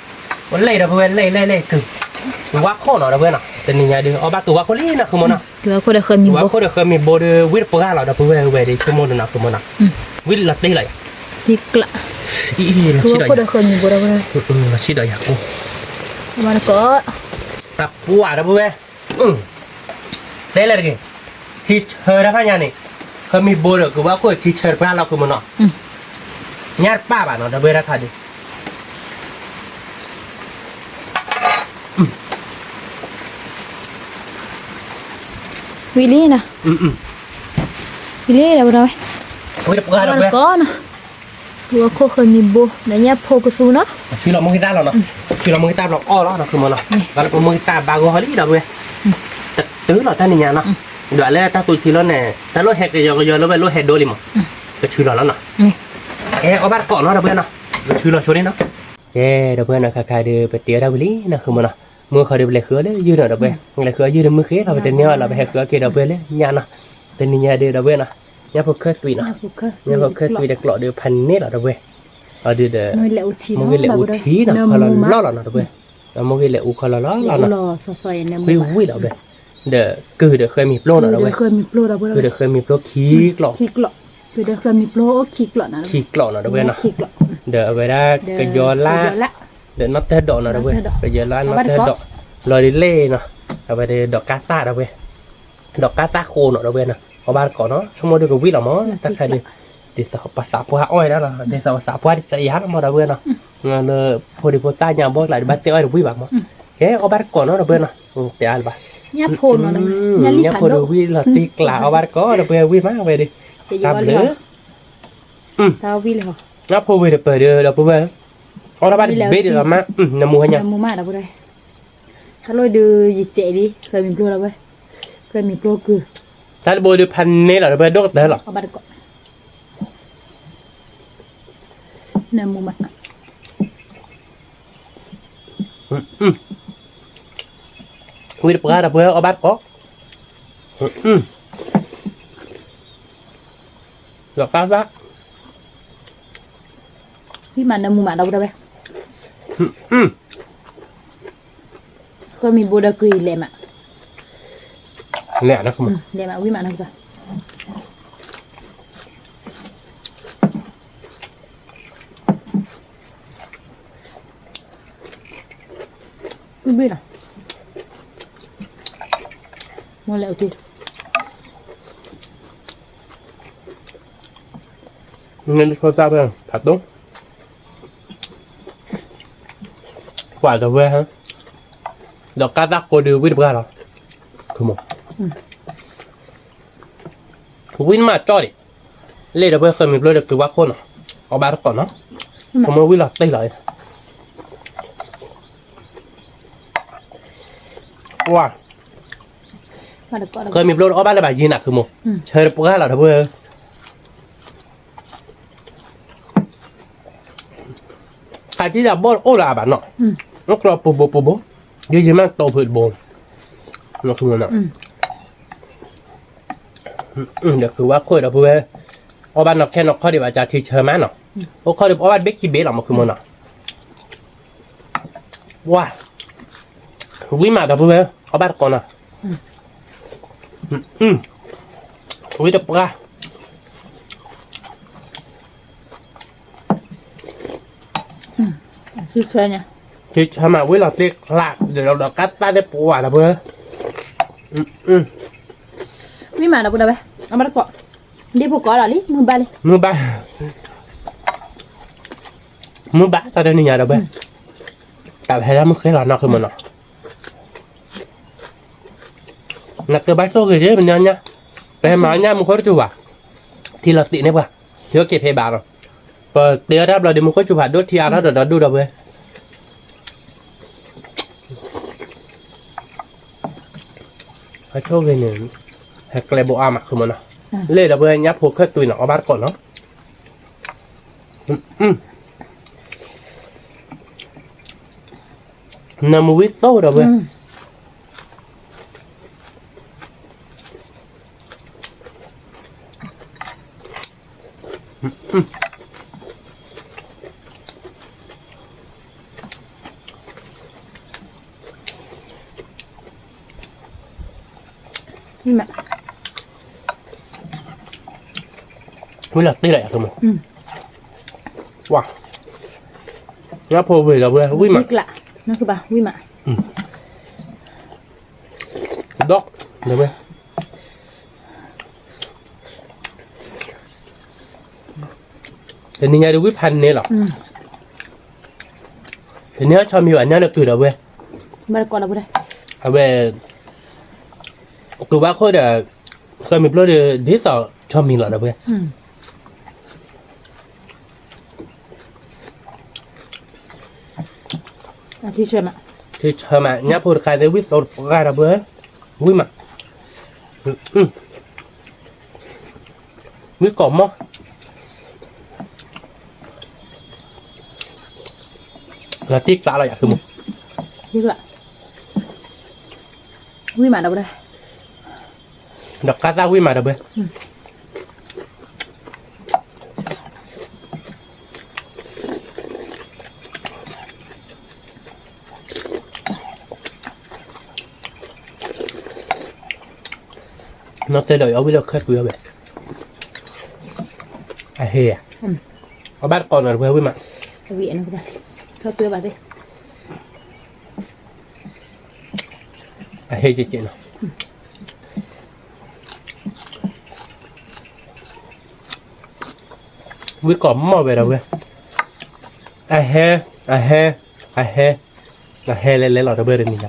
วันเล่เราเพื่อนเล่คือว่าข้อเนาะเราเพื่อนเนาะแต่นี่ไงเดือเอาบาตัวว่าคนลี่นะคือมันเนาะ Tu aku dah kau mi ว่า bo. คนเดือเคยมีโบเดือวิทย์ปกติเราเพื่อนเวดีคือมันเนาะคือมันเนาะวิทย์ลัดได้เลย Tik tak. อีเรา Tu ชิด aku dah kau mi bo dah boleh. เราชิดอะไรกู Mana kau? ตับปัวเราเพื่อนได้เลยกี่ที่เธอได้พันยานี่เคยมีโบเดือคือว่าคนที่เชิญพระเราคือมันเนาะญาติป้าบ้านเนาะเราเพื่อนราคาดี Willy nah. Willy dah boleh. โอ้ยเดี๋ยวเปิดเรา Mana เพื่อน kau nah. Tu aku kau mi bo. Dah nyap po ke su nah. ชื่อเรามึงให้ตาเราเนาะชื่อเรามึงให้ตาเราอ้อแล้วเนาะคือมันเนาะแล้วมึงให้ตาบางกว่าลี่เราเว้ยแต่ตื้อเราตานี่ยเนาะเดี๋ยวแล้วตาตัวทีแล้วเนี่ยตาโลแฮกเยอะแล้วไปโลแฮกโดลิมั้งแต่ชื่อเราแล้วเนาะเอาบ้านเกาะเนาะเราเพื่อนเนาะชื่อเราช่วยได้เนาะเราเพื่อนนะใครเดือไปเตี้ยดาวลี่นะคือมันเนาะมือเขาเดือไปเลยเครือเลยยืนเราเพื่อนเลยเครือยืนมือเครือเราไปเตี้ยเราไปแฮกเครือเกเราเพื่อนเลยยาเนาะแต่นี่ยาเดือเราเพื่อนเนาะยาพวกเครือตุยเนาะยาพวกเครือตุยเด็กหล่อเดือพันนี่เราเพื่อนเอาเดือ Moi le uti. มึงกินเหลวทีนะเขาล้อเราเนาะเพื่อนแล้วมึงกินเหลวเขาล้อเราเนาะ Lo sosai ne วิว mo. วิวเราเว้ยเด้อคือเด้อเคยมีโปรเนาะเว้ย Kau mi plo dah คือ boleh. เด้อเคยมีโปรขี้กลอก Kik lo. Tu dah kau mi plo kik lo nah. ขี้กลอกเนาะเว้ยเนาะ Kik lo. เด้อเอาไว้ได้กระยอละเด้อนับเตอร์ดอกเนาะเว้ยกระยอละนับเตอร์ดอกลอยเล่เนาะเอาไปเด้อดอกกาตาเว้ยดอกกาตาโคเนาะเว้ยเนาะเอาบ้านก่อนเนาะชั่วโมงเดียวก็วิ่งหรอมั้งถ้าใครดิสภาษาพัวอ้อยแล้วเนาะดิสภาษาพัวดิสยามมาเว้ยเนาะเนอพอดีพอตายามบอกหลายบ้านเสียอ้อยวิ่งบ้างมั้งเฮ้เอาบ้านก่อนเนาะเว้ยเนาะเดี๋ยวอ่านบ้าง Nya po no nah. Nya li เนี่ย kan พอดู do. วิลาติกลาเอาบาร์ก็เดี๋ยวไปวิ่งมาไปดิตามเลย Tahu wi lah. แล้วพอวิ่งเปิดเดี๋ยวไปเอาละบ้านเบ็ดเดี๋ยวมาน้ำมูกให้ยัง Mu mak dah boleh. Kalau de jecek ni, kau mi plo dah boleh. Kau mi plo ke. ถ้าโบดูพันนี่หรอเดี๋ยวไปดกเดี๋ยวหรอ Abar kok. Nah mu mak. วิ่งเปิดเดี๋ยวไปเอาบาร์ก็ดอกฟ้าฟ้า Di mana mu mak dah boleh. Kau mi boda ke le mak. เนี่ยนะคุณ Le mak wi mak nak kita. Ubi lah. Mulai uti. เงินโทรศัพท์เลยผัดตุ้งกว่าจะเว้ยฮะดอกกาตาโคดูวิ่งเปิดหรอคือมั้งวิ่งมาจ่อดิเล่เดี๋ยวไปเคยมีเรื่องเด็กคือว่าคนเอาบาร์ก่อนเนาะผมมาวิ่งหลับตีเลยว่า Pada kok เคยมีเรื่องเอาบาร์อะไรแบบยีน่ะคือมั้งเชิญปุ๊กให้เราเดี๋ยวไปใครที่จะบอลโอ้ละแบบเนาะแล้วก็ปุ๊บเยอะๆมากโตผืนโบนนั่นคือมันอ่ะเดี๋ยวคือว่าคุยเราเพื่อเอาบ้านนอกแค่นอกข้อเดียวอาจจะทีเชอร์แมนเนาะโอ้ข้อเดียวเอาบ้านเบคกี้เบสหรอมันคือมันอ่ะว้า วิ่งมาเดี๋ยวเพื่อนเอาบ้านก่อนนะวิ่งเดี๋ยวปลา ชื่อเชยเนี่ย thì sao mà với là tiếc lạc để nó cắt ta để bùa là bữa วิ่งมาเราบุญเอาไปเอามาตะเกาะเดี๋ยวพวกเกาะหล่ะลิมือบาลิ mưa bá ta đây nhà đâu bê tại hay là mức cái là nó không mà nó là từ bát số cái chứ mình nha cái mà nha mình có chụp à thì là tị này bà thiếu kịp hay bà rồi và đưa ra là để mình có chụp hạt đốt thì đó đó đu đâu bê cái số cái này hay cái bộ am mà không mà nó lên là bê nháp hộp khét tùy nó bát còn nó nằm một ít số đâu bêวิ่งมา với là tí lại không mà wow nháp hộp về là bê với mà วิ่งละนั่นคือป่ะวิ่งมา đó được bê thì nhà được whip hành này lắm thì nếu cho mình bạn nhá được từ đâu bê มาตะเกาะเราบุญได้ à bê từ bác khôi để coi mình lôi được đi sao cho mình là đâu bê ที่เชยมา thì chờ mà nháp hộp khai tới whip đâu ra đâu bê vui mà whip cỏ mò là tiếc lạ lại không ที่ละวิ่งมาเราบุญได้ đọc cá ra whip mà đâu bê nó tên đời ở với được khách quý vậy à hề à có bát còn ở với mặt ตะเวียนนะบุญได้เข้าเปลือกบาสิ à hề chị nào với cỏ mò về đâu vậy à he à he à he là he lên lọt đâu bên này nè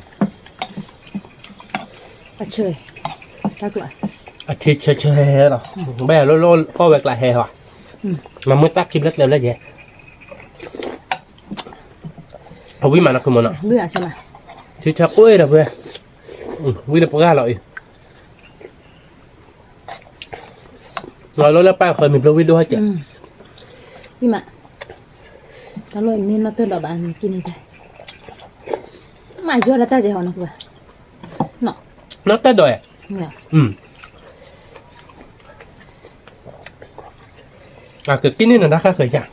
ปลาเชยตะเกาะ à thì chơi he rồi bây giờ lô có việc là he hả mà mới tắt kim rất lâu là gì không biết mà nó không muốn nào เบื่อใช่ไหม thì chắc quê đâu vậy với được ra rồi rồi lôi lên ba khởi mình video hết chứ วิ่งมาตะลอยมีนเราเตือนดอกบานกินนี่ได้มาเยอะแล้วแต่ใจหอนะคือป่ะเนาะ nó tới rồi à เนี่ย à cái kín này nó khác khởi chẳng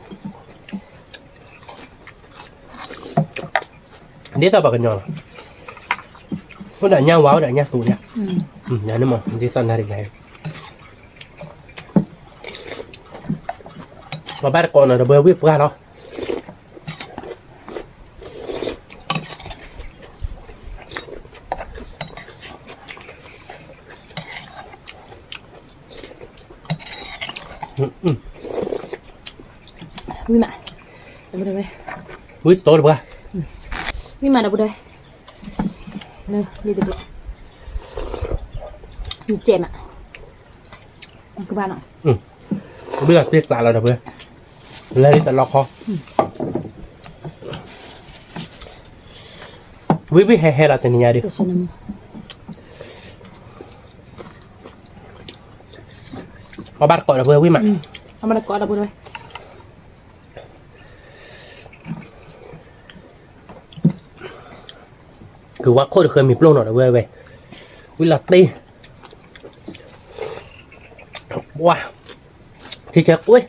đi tao bảo cái nhỏ nó đã nhau báo đã nhau tù nhá nhà nó mà đi tao ra được này mà bắt con là bơi biết ra đâuวิ่งมาเราบุญได้ไหม biết tốt được ra วิ่งมาเราบุญได้เลยดีดีบุญมีเจมอ่ะมันคือบ้านเนาะ biết là tiếc lại là được bơi lên đi tao lo khó biết he là tên nhà đi ตัวชนม có bắt gọi là bơi biết mà เอามาตะเกาะเราบุญได้ คือว่าโคตรเคยมีโปรหน่อยเว้ยเว้ยวิลาตีว้าที่เจ๊กุ้ย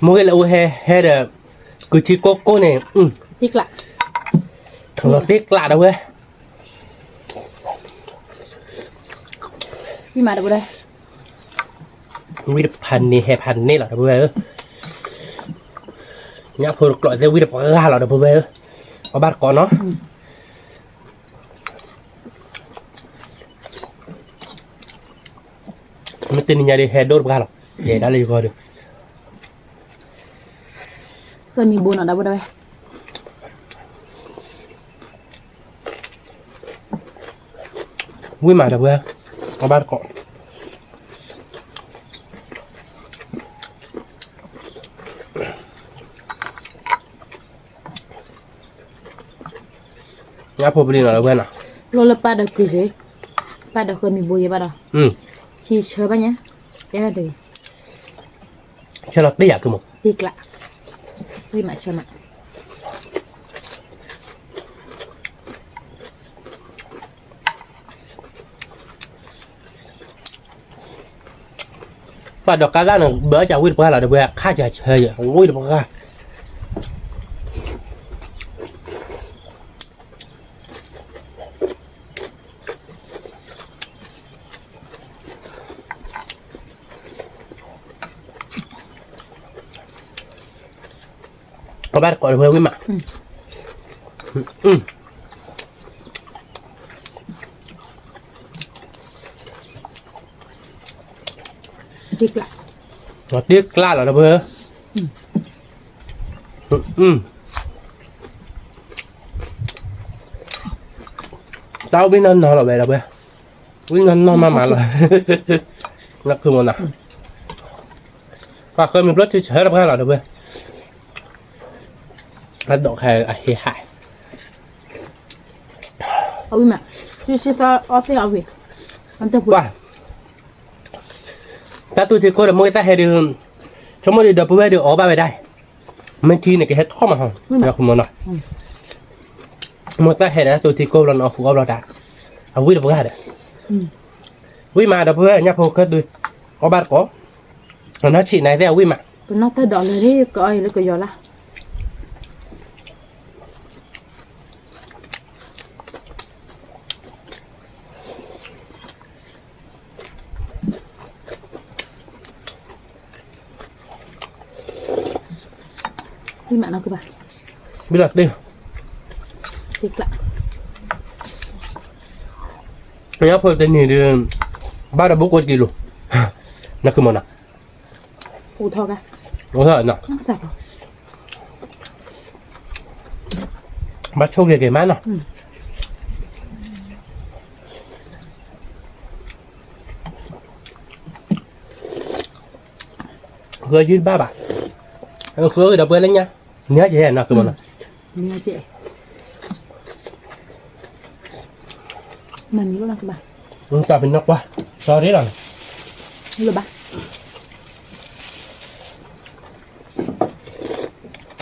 mua cái là u he là cứ chỉ cô này tiếc lạ nó tiếc lạ đâu ấy đi mà đâu đây vi đượcพันนี่แห่พันนี่หรอเพื่อนเนี่ยพอหลอดเซวิดปลาหรอเพื่อนเอาบ้านก่อนเนาะไม่ตีนี่ยาดีแห่โดดปลาหรอกใหญ่ได้เลยก็ดู เคยมีบุญở đâu đây vui mà được พื่อนเอาบ้านก่อนงั้นผมไปเรียนอะไรเพื่อนอ่ะ lô là ba đầu cứ gì ba đầuเคยมีบุญba đầu ชีเชื่อป่ะเนี่ยได้ละดี เชื่อเราเตี้ยคือมั้ง tiếc lạ đi mà chơi mà ป่าดอกกาล่าหนึ่งเบอร์จะวิ่งไปหรอเดี๋ยวเพื่อนข้าจะเชยวิ่งไปข้าเอาบ้านก่อนเพื่อนวิ่งมาtiếc lạ nó tiếc lạ rồi đó พื่อนtao biết nên nó là về là พื่อนbiết nên nó mà rồi nóคือมันอ่ะก็เคยมีรถที่เฉยๆแล้วเพื่อนเราเพื่อนแล้วดอกแคร์ไอ้หาย เอาวิ่งมาที่ชื่อฟ้าออฟฟิศเอาวิ่งมันจะพูด ว่าถ้าตัวที่คนมันก็ให้ดูชั่วโมงเดียวเพื่อเดี๋ยวออกไปได้ไม่ทีเนี่ยก็ให้ท่อมาห้องแล้วคุณมันหน่อยมันก็ให้ได้ตัวที่คนเราเอาหัวเราได้เอาวิ่งเพื่อได้วิ่งมาเดี๋ยวเพื่อนเนี่ยพอเกิดดูเอาบ้านก่อนแล้วนัดฉีดไหนได้วิ่งมา เป็นนักแต่ดอกเลยที่ก็ไอ้แล้วก็ยอละđi mà nó cứ bảo biết là đi tiếc lạ nhớ phơi tên này đi ba đã bốc qua kilo nó cứ mòn à u thò ra đúng rồi nè nó sạch rồi bắt chốt cái mát nè rồi dưới ba bạn khứa đập lên nha nhớ chị nào cứ mòn à nghe chị mình lúc nào các bạn không sao phải nóc qua sao đấy rồi rồi ba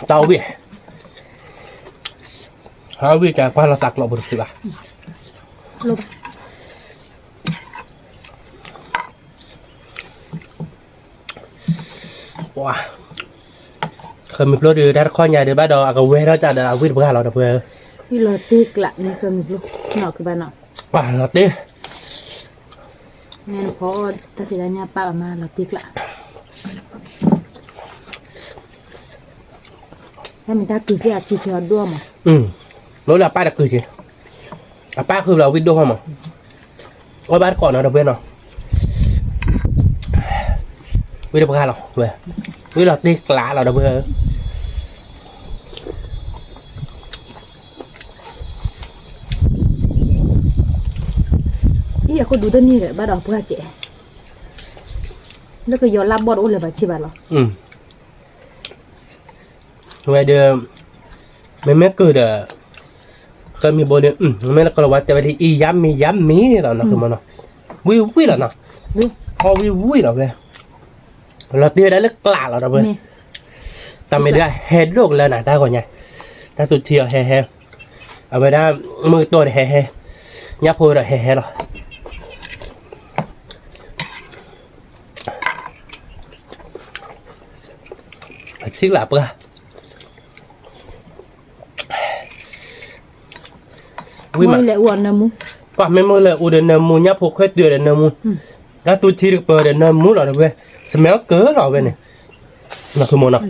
tao biết hao biết cả qua là sạc lọ bự à rồi ba wowเคยมีรถดูได้ข้อใหญ่ดูบ้านดอกเอาไว้แล้วจะเอาวิ่งไปหาเราเพื่อ ที่เราtiếc lạนี่เคยมีลูกหน่อคือบ้านหน่อ ว่าเราตี งั้นพอถ้าสิได้เนี่ยป้ามาเราtiếc lạถ้ามันถ้าคือที่อาชีพเราด้วยมั้ง รถเราป้าจะคือสิป้าคือเราวิ่งด้วยมั้งว่าบ้านก่อนเราเพื่อนเนาะวิ่งไปหาเราเพื่อวิ่งเราตีกล้าเราเพื่อ ý là có đủ tên như vậy bắt đầu bữa chị nó cứ gió lắm bọt ôn là bà chị bà lo vậy được mấy cười được cái mi bôi được mấy nó còn vậy thì y dám mí là nó không mà nó vui là nó ho vui là về là tia đấy rất lạ là đâu vậy tầm mình đây hết được lên này ta còn nhỉ ta sụt thiệt he ở bên đó mưa tôi he nhấp hơi rồi he rồi xích lạ bơ vui mà môi lệ uẩn nè mu quả mấy mưa là u đến nằm mu nhấp hộp hết tuyệt đến nằm mu đã tôi thi được bờ đến nằm mu rồi đó về smell cớ rồi về này là không muốn nào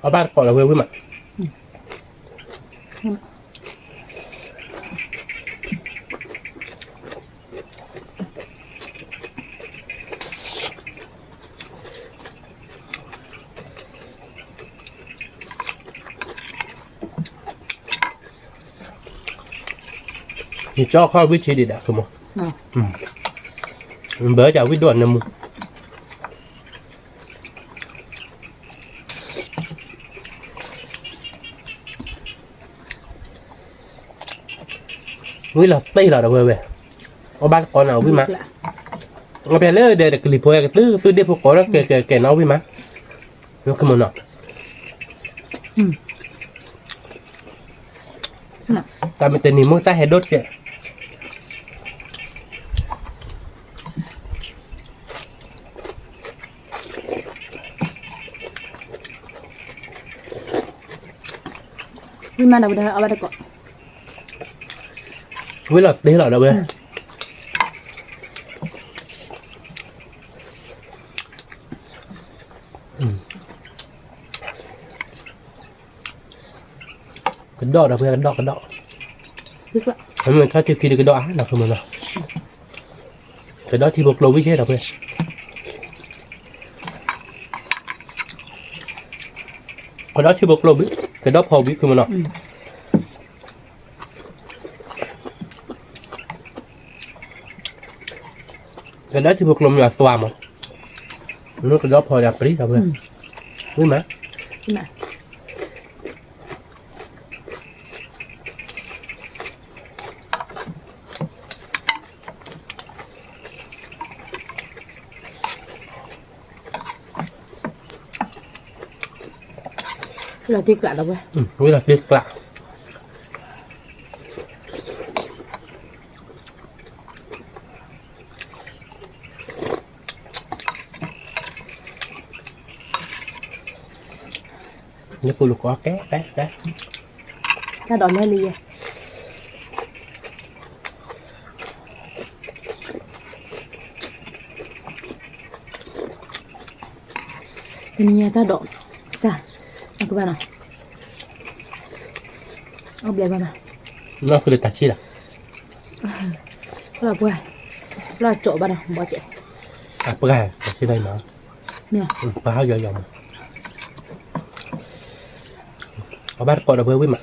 ở ba gọi là về vui mà thì cho kho vị trí để đặt không bữa chào với đoạn nằm với là tây là đâu về ở ba con nào với má ở bên lơ để clip hồi cái thứ để phục có đó cái nào với má nó không nào ta mình tên muốn ta hay đốt chứ vì mà đâu đây ở đây có với là đấy là đâu vậy cái đỏ đâu vậy cái đỏ tức là mình cho trước khi được cái đỏ là không nào cái đó thì bộc lộ với chế đâu vậy cái đó chưa bộc lộ biết cái đó phô biết không nào cái đó chỉ buộc lồng nhà xoa mà nó cái đó phơi đẹp tí đâu vậy biết mà là tiếc lạ đâu vậy với là tiếc lạ nó cô lục có cái ta đón lên đi thì nhà ta đón sao các bạn nào ông lấy vào nào nó cứ được tạt chi là bữa là chỗ bạn nào bỏ chạy bữa gà trên đây mà nè bao giờ dòng ở bát coi được với mặt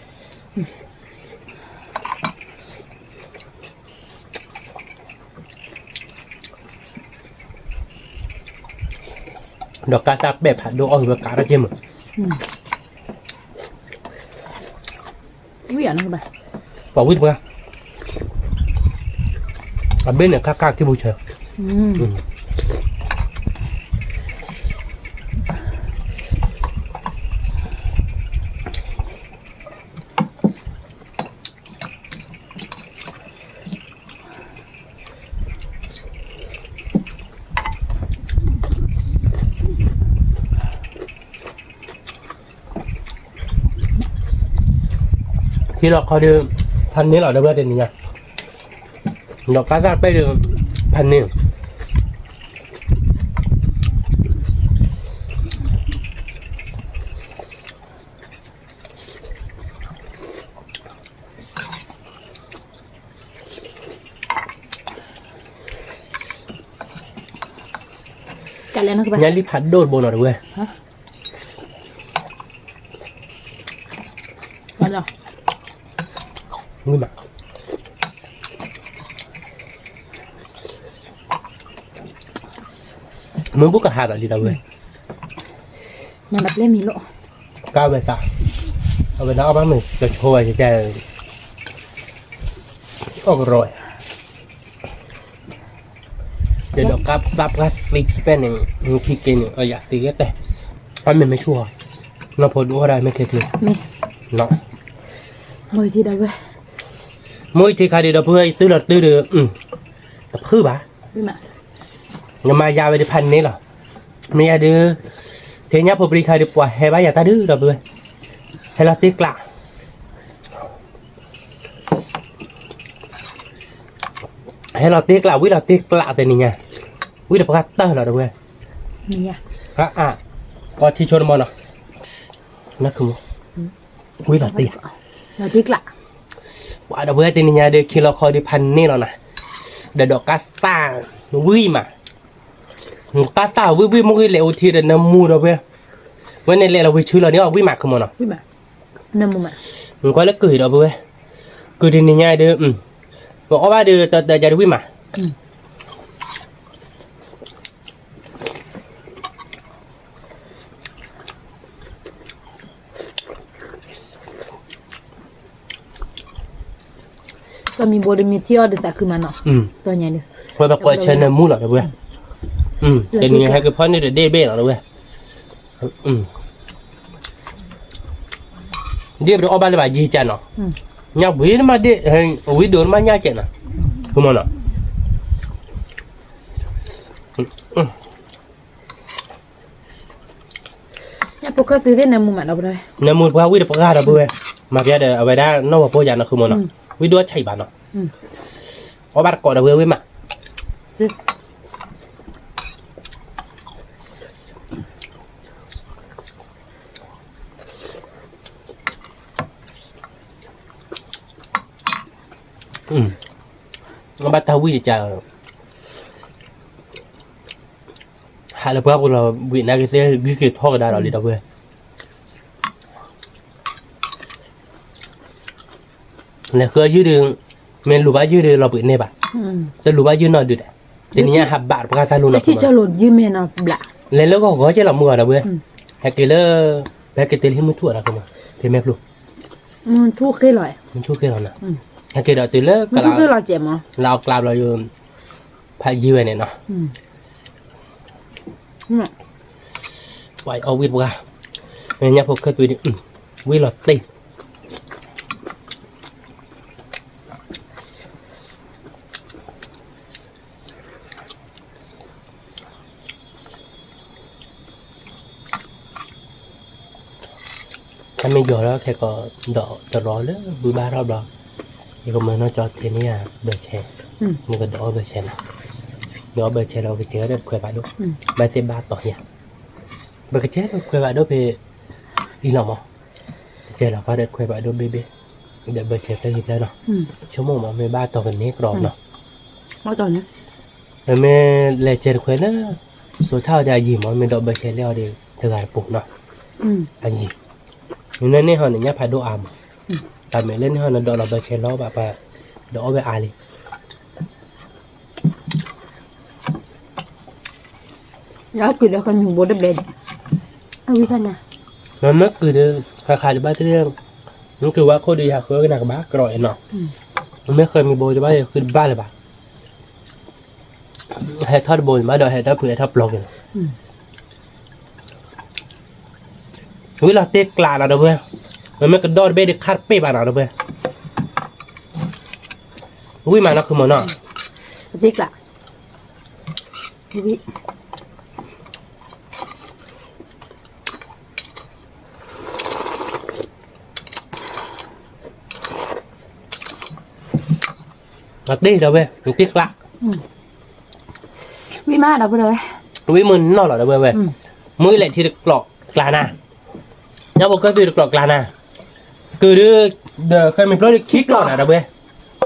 được cá sáp bẹp hạt đồ ở với cá ra chim quý ảnh không bạn bỏ quýt ra ở bên này cá cái bùi trời khiเราเขาดูพันนี้เราได้เมื่อเดือนนี้ไงเราก็จะไปดูพันนี้กันแล้วนะคุณป้า งั้นรีบพัดโดดบนหน่อยด้วย กันแล้ว nguyên mặt muốn bút cả hạt ở đi đâu vậy nhà đặt lên mì lộ cao về tạ ở bên đó bán mình cho thôi thì chơi rồi để được cắp cắp cái sleep pen này khi kia này ở nhà thì cái này anh mình mới chua เราพอดูอะไรไม่เคยคือ นี่ เนาะ มือที่ได้เว้ย mỗi thì khai đi đập hơi tư được tập hư bà วิมา nhưng mà giao về đi pan này là mấy ai đưa thế nhá phụ đi khai đi qua hay bá nhà ta đưa đập hơi hay là tiếc lạ hay là tiếc lạ quý là tiếc lạ tên này nha quý đập gắt tơ là đập hơi นี่อ่ะ có thi cho nó mòn à nó không quý là tiếc เราที่กละ quả đập hơi tên này nha đưa khi lo khai đi pan này rồi nè để đọc cá sa vui mà cá sa vui một cái lẹo thì để nằm mua đâu vậyวันนี้เราไปชื่อเราเนี่ยเอาวิ่งมาขึ้นมาเนาะ วิมาน้ำมันมา มันก็แล้วกึ่ยเราไปกึ่ยดีนี่ง่ายเด้อบอกว่าเด้อแต่จะวิ่งมา ก็มีโบดมีเที่ยวเดือดขึ้นมาเนาะตัวใหญ่เลย เพราะแบบก็เชิญนำมูหรอกเว้ยแต่นี่ให้คือพ่อนี่เด้เบ้หรอกเว้ยเดี๋ยวเราเอาไปเลยบ่ยี่จันเนาะเนี่ยวิ่งมาเด้เฮ้ยวิ่งโดนมาเนี่ยจันนะคือมันเนาะ เนี่ยพวกเขาซื้อได้น้ำมันมาเราไปเลย นำมูเพราะวิ่งเดี๋ยวประกาศเราเว้ยมาเดี๋ยวเอาไปได้นอกว่าพ่อยันนะคือมันเนาะวิ่งด้วยใช่บ้านเนาะเอาไปก่อนเราเว้ยมาเราบัตรทวีจะหาแล้วเพื่อพวกเราวิ่งนักเตะวิ่งท่อกันได้หรอลีดเว้ยเนี่ยคือยืดดึงเมนรูบ้ายืดดึงเราเปิดเนี่ยป่ะจะรูบ้ายืดนอนดึงทีนี้หับบาทประกาศทารุณ ที่จะหลุดยืมเมนเอาบละ แล้วก็ก็จะหลับมือเราเว้ยแฮกเกอร์แฮกเกอร์เตลิให้มันทั่วนะคุณมาเพียงแม่ปลุก มันทุกข์แค่ลอย มันชั่วแค่เรานะแฮกเกอร์เตลิ มันทุกข์แค่ลอยเจ็บมั้ง เรากลาบเราอยู่พายยืดเนี่ยเนาะไว้เอาวิดว่าเนี่ยพวกเคยตัวนี้วิลอตตี้ถ้าไม่หยอดแล้วแค่ก็ดอกจะรอเลยบุยบ้ารอบดอกนี่ก็เหมือนน้องจอเทนี่อ่ะเบอร์แชร์มันก็ดอกเบอร์แชร์นะดอกเบอร์แชร์เราไปเจอได้คุยไปด้วยใบเซบาต่อเนี่ยเบอร์แชร์คุยไปด้วยไปอีหล่อมั้งเจอเราก็ได้คุยไปด้วยเบบี้เดี๋ยวเบอร์แชร์ได้ยินแล้วเนาะชั่วโมงมาไม่บ้าต่อกันนี้กรอบเนาะ เมื่อตอนนี้ แล้วแม่เลยเจอคุยนะสุดท้ายจะยิ้มมันไม่ดอกเบอร์แชร์แล้วเดี๋ยวเธอการปลุกเนาะอันนี้nên này họ này nhá phải độ ẩm, tại mấy lên họ là độ là bờ chè lo bà độ về ai đi, แล้วกินแล้วคนอยู่บนดับเบิลเอาวิธีน่ะ nó mất cứ đưa khai được ba thứ riêng, nó kiểuว่าcô đi học cái nào bác gọi nó, nó mới khơi mi bồi cho ba thì cứ ba là bà, hay thoát bồi ba đợi hay thoát bưởi thoát lọc rồi, với là tê cà nào đâu vậy, nó mới cái đôi bên được cắt bê bà nào đâu vậy, với mà nó không muốn nó, ที่กละวิ nó tê đâu vậy, nó tê cà, วิมาเราไปเลย với mình nó là đâu vậy, mới lại thì được lọ cà na. Nhớ một cái từ được lọt là nè cứ đưa khi mình nói được chít lọt là đâu bê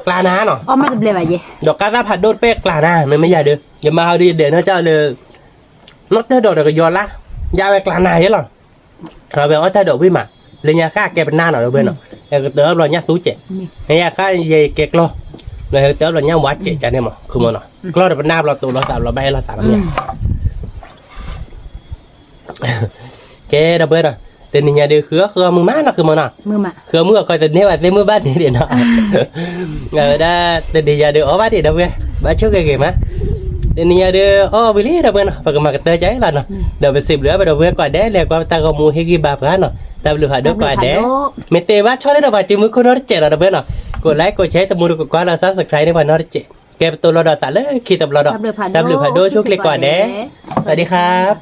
là ná nó อ๋อไม่ดับเบิลอะไร đọc cá raผัดđốt bê là nè mình mới dài được giờ mà đi để nó cho được nó thay đổi được cái giò lá giao bê là này hết rồi rồi về nó thay đổi với mà lên nhà khác kẹp na ở đâu bên nó cái tớ là nhà túi trẻ nhà khác về kẹp lo rồi tớ là nhà quá trẻ chả nên mà không mà nó lo được na là tụ lo tạm là bay lo tạm nha cái đâu bên rồi tên nhà đều khứa mưa mát nóคือมันอ่ะ มือมา คือเมื่อก่อนแต่เนี่ยว่าเมื่อบ้านนี่เดี๋ยวเนาะได้tên nhà đều ởบ้านนี่đâu vậyบ้านtrước cái gì mà เดี๋ยวนี้เด้ออ้อวิลี่เด้อเบิ่นปากมากันเตยใจล่ะเนาะเดี๋ยวไป10เหลือไปเด้อเว้ยก่อนเด้แล้วก็ตาก็มูเฮกีบาปกันเนาะตาบลูหาดก่อนเด้เมเตว่าชอบได้ดอกบาจิมือคนนอร์เจเนาะเบิ่นเนาะกดไลค์กดแชร์ตะมูดูกดกว่าแล้ว Subscribe ในวันนอร์เจแกเป็นตัวรอดตาเลยคิดตับรอดตาบลูหาดโชคเลยก่อนเด้สวัสดีครับ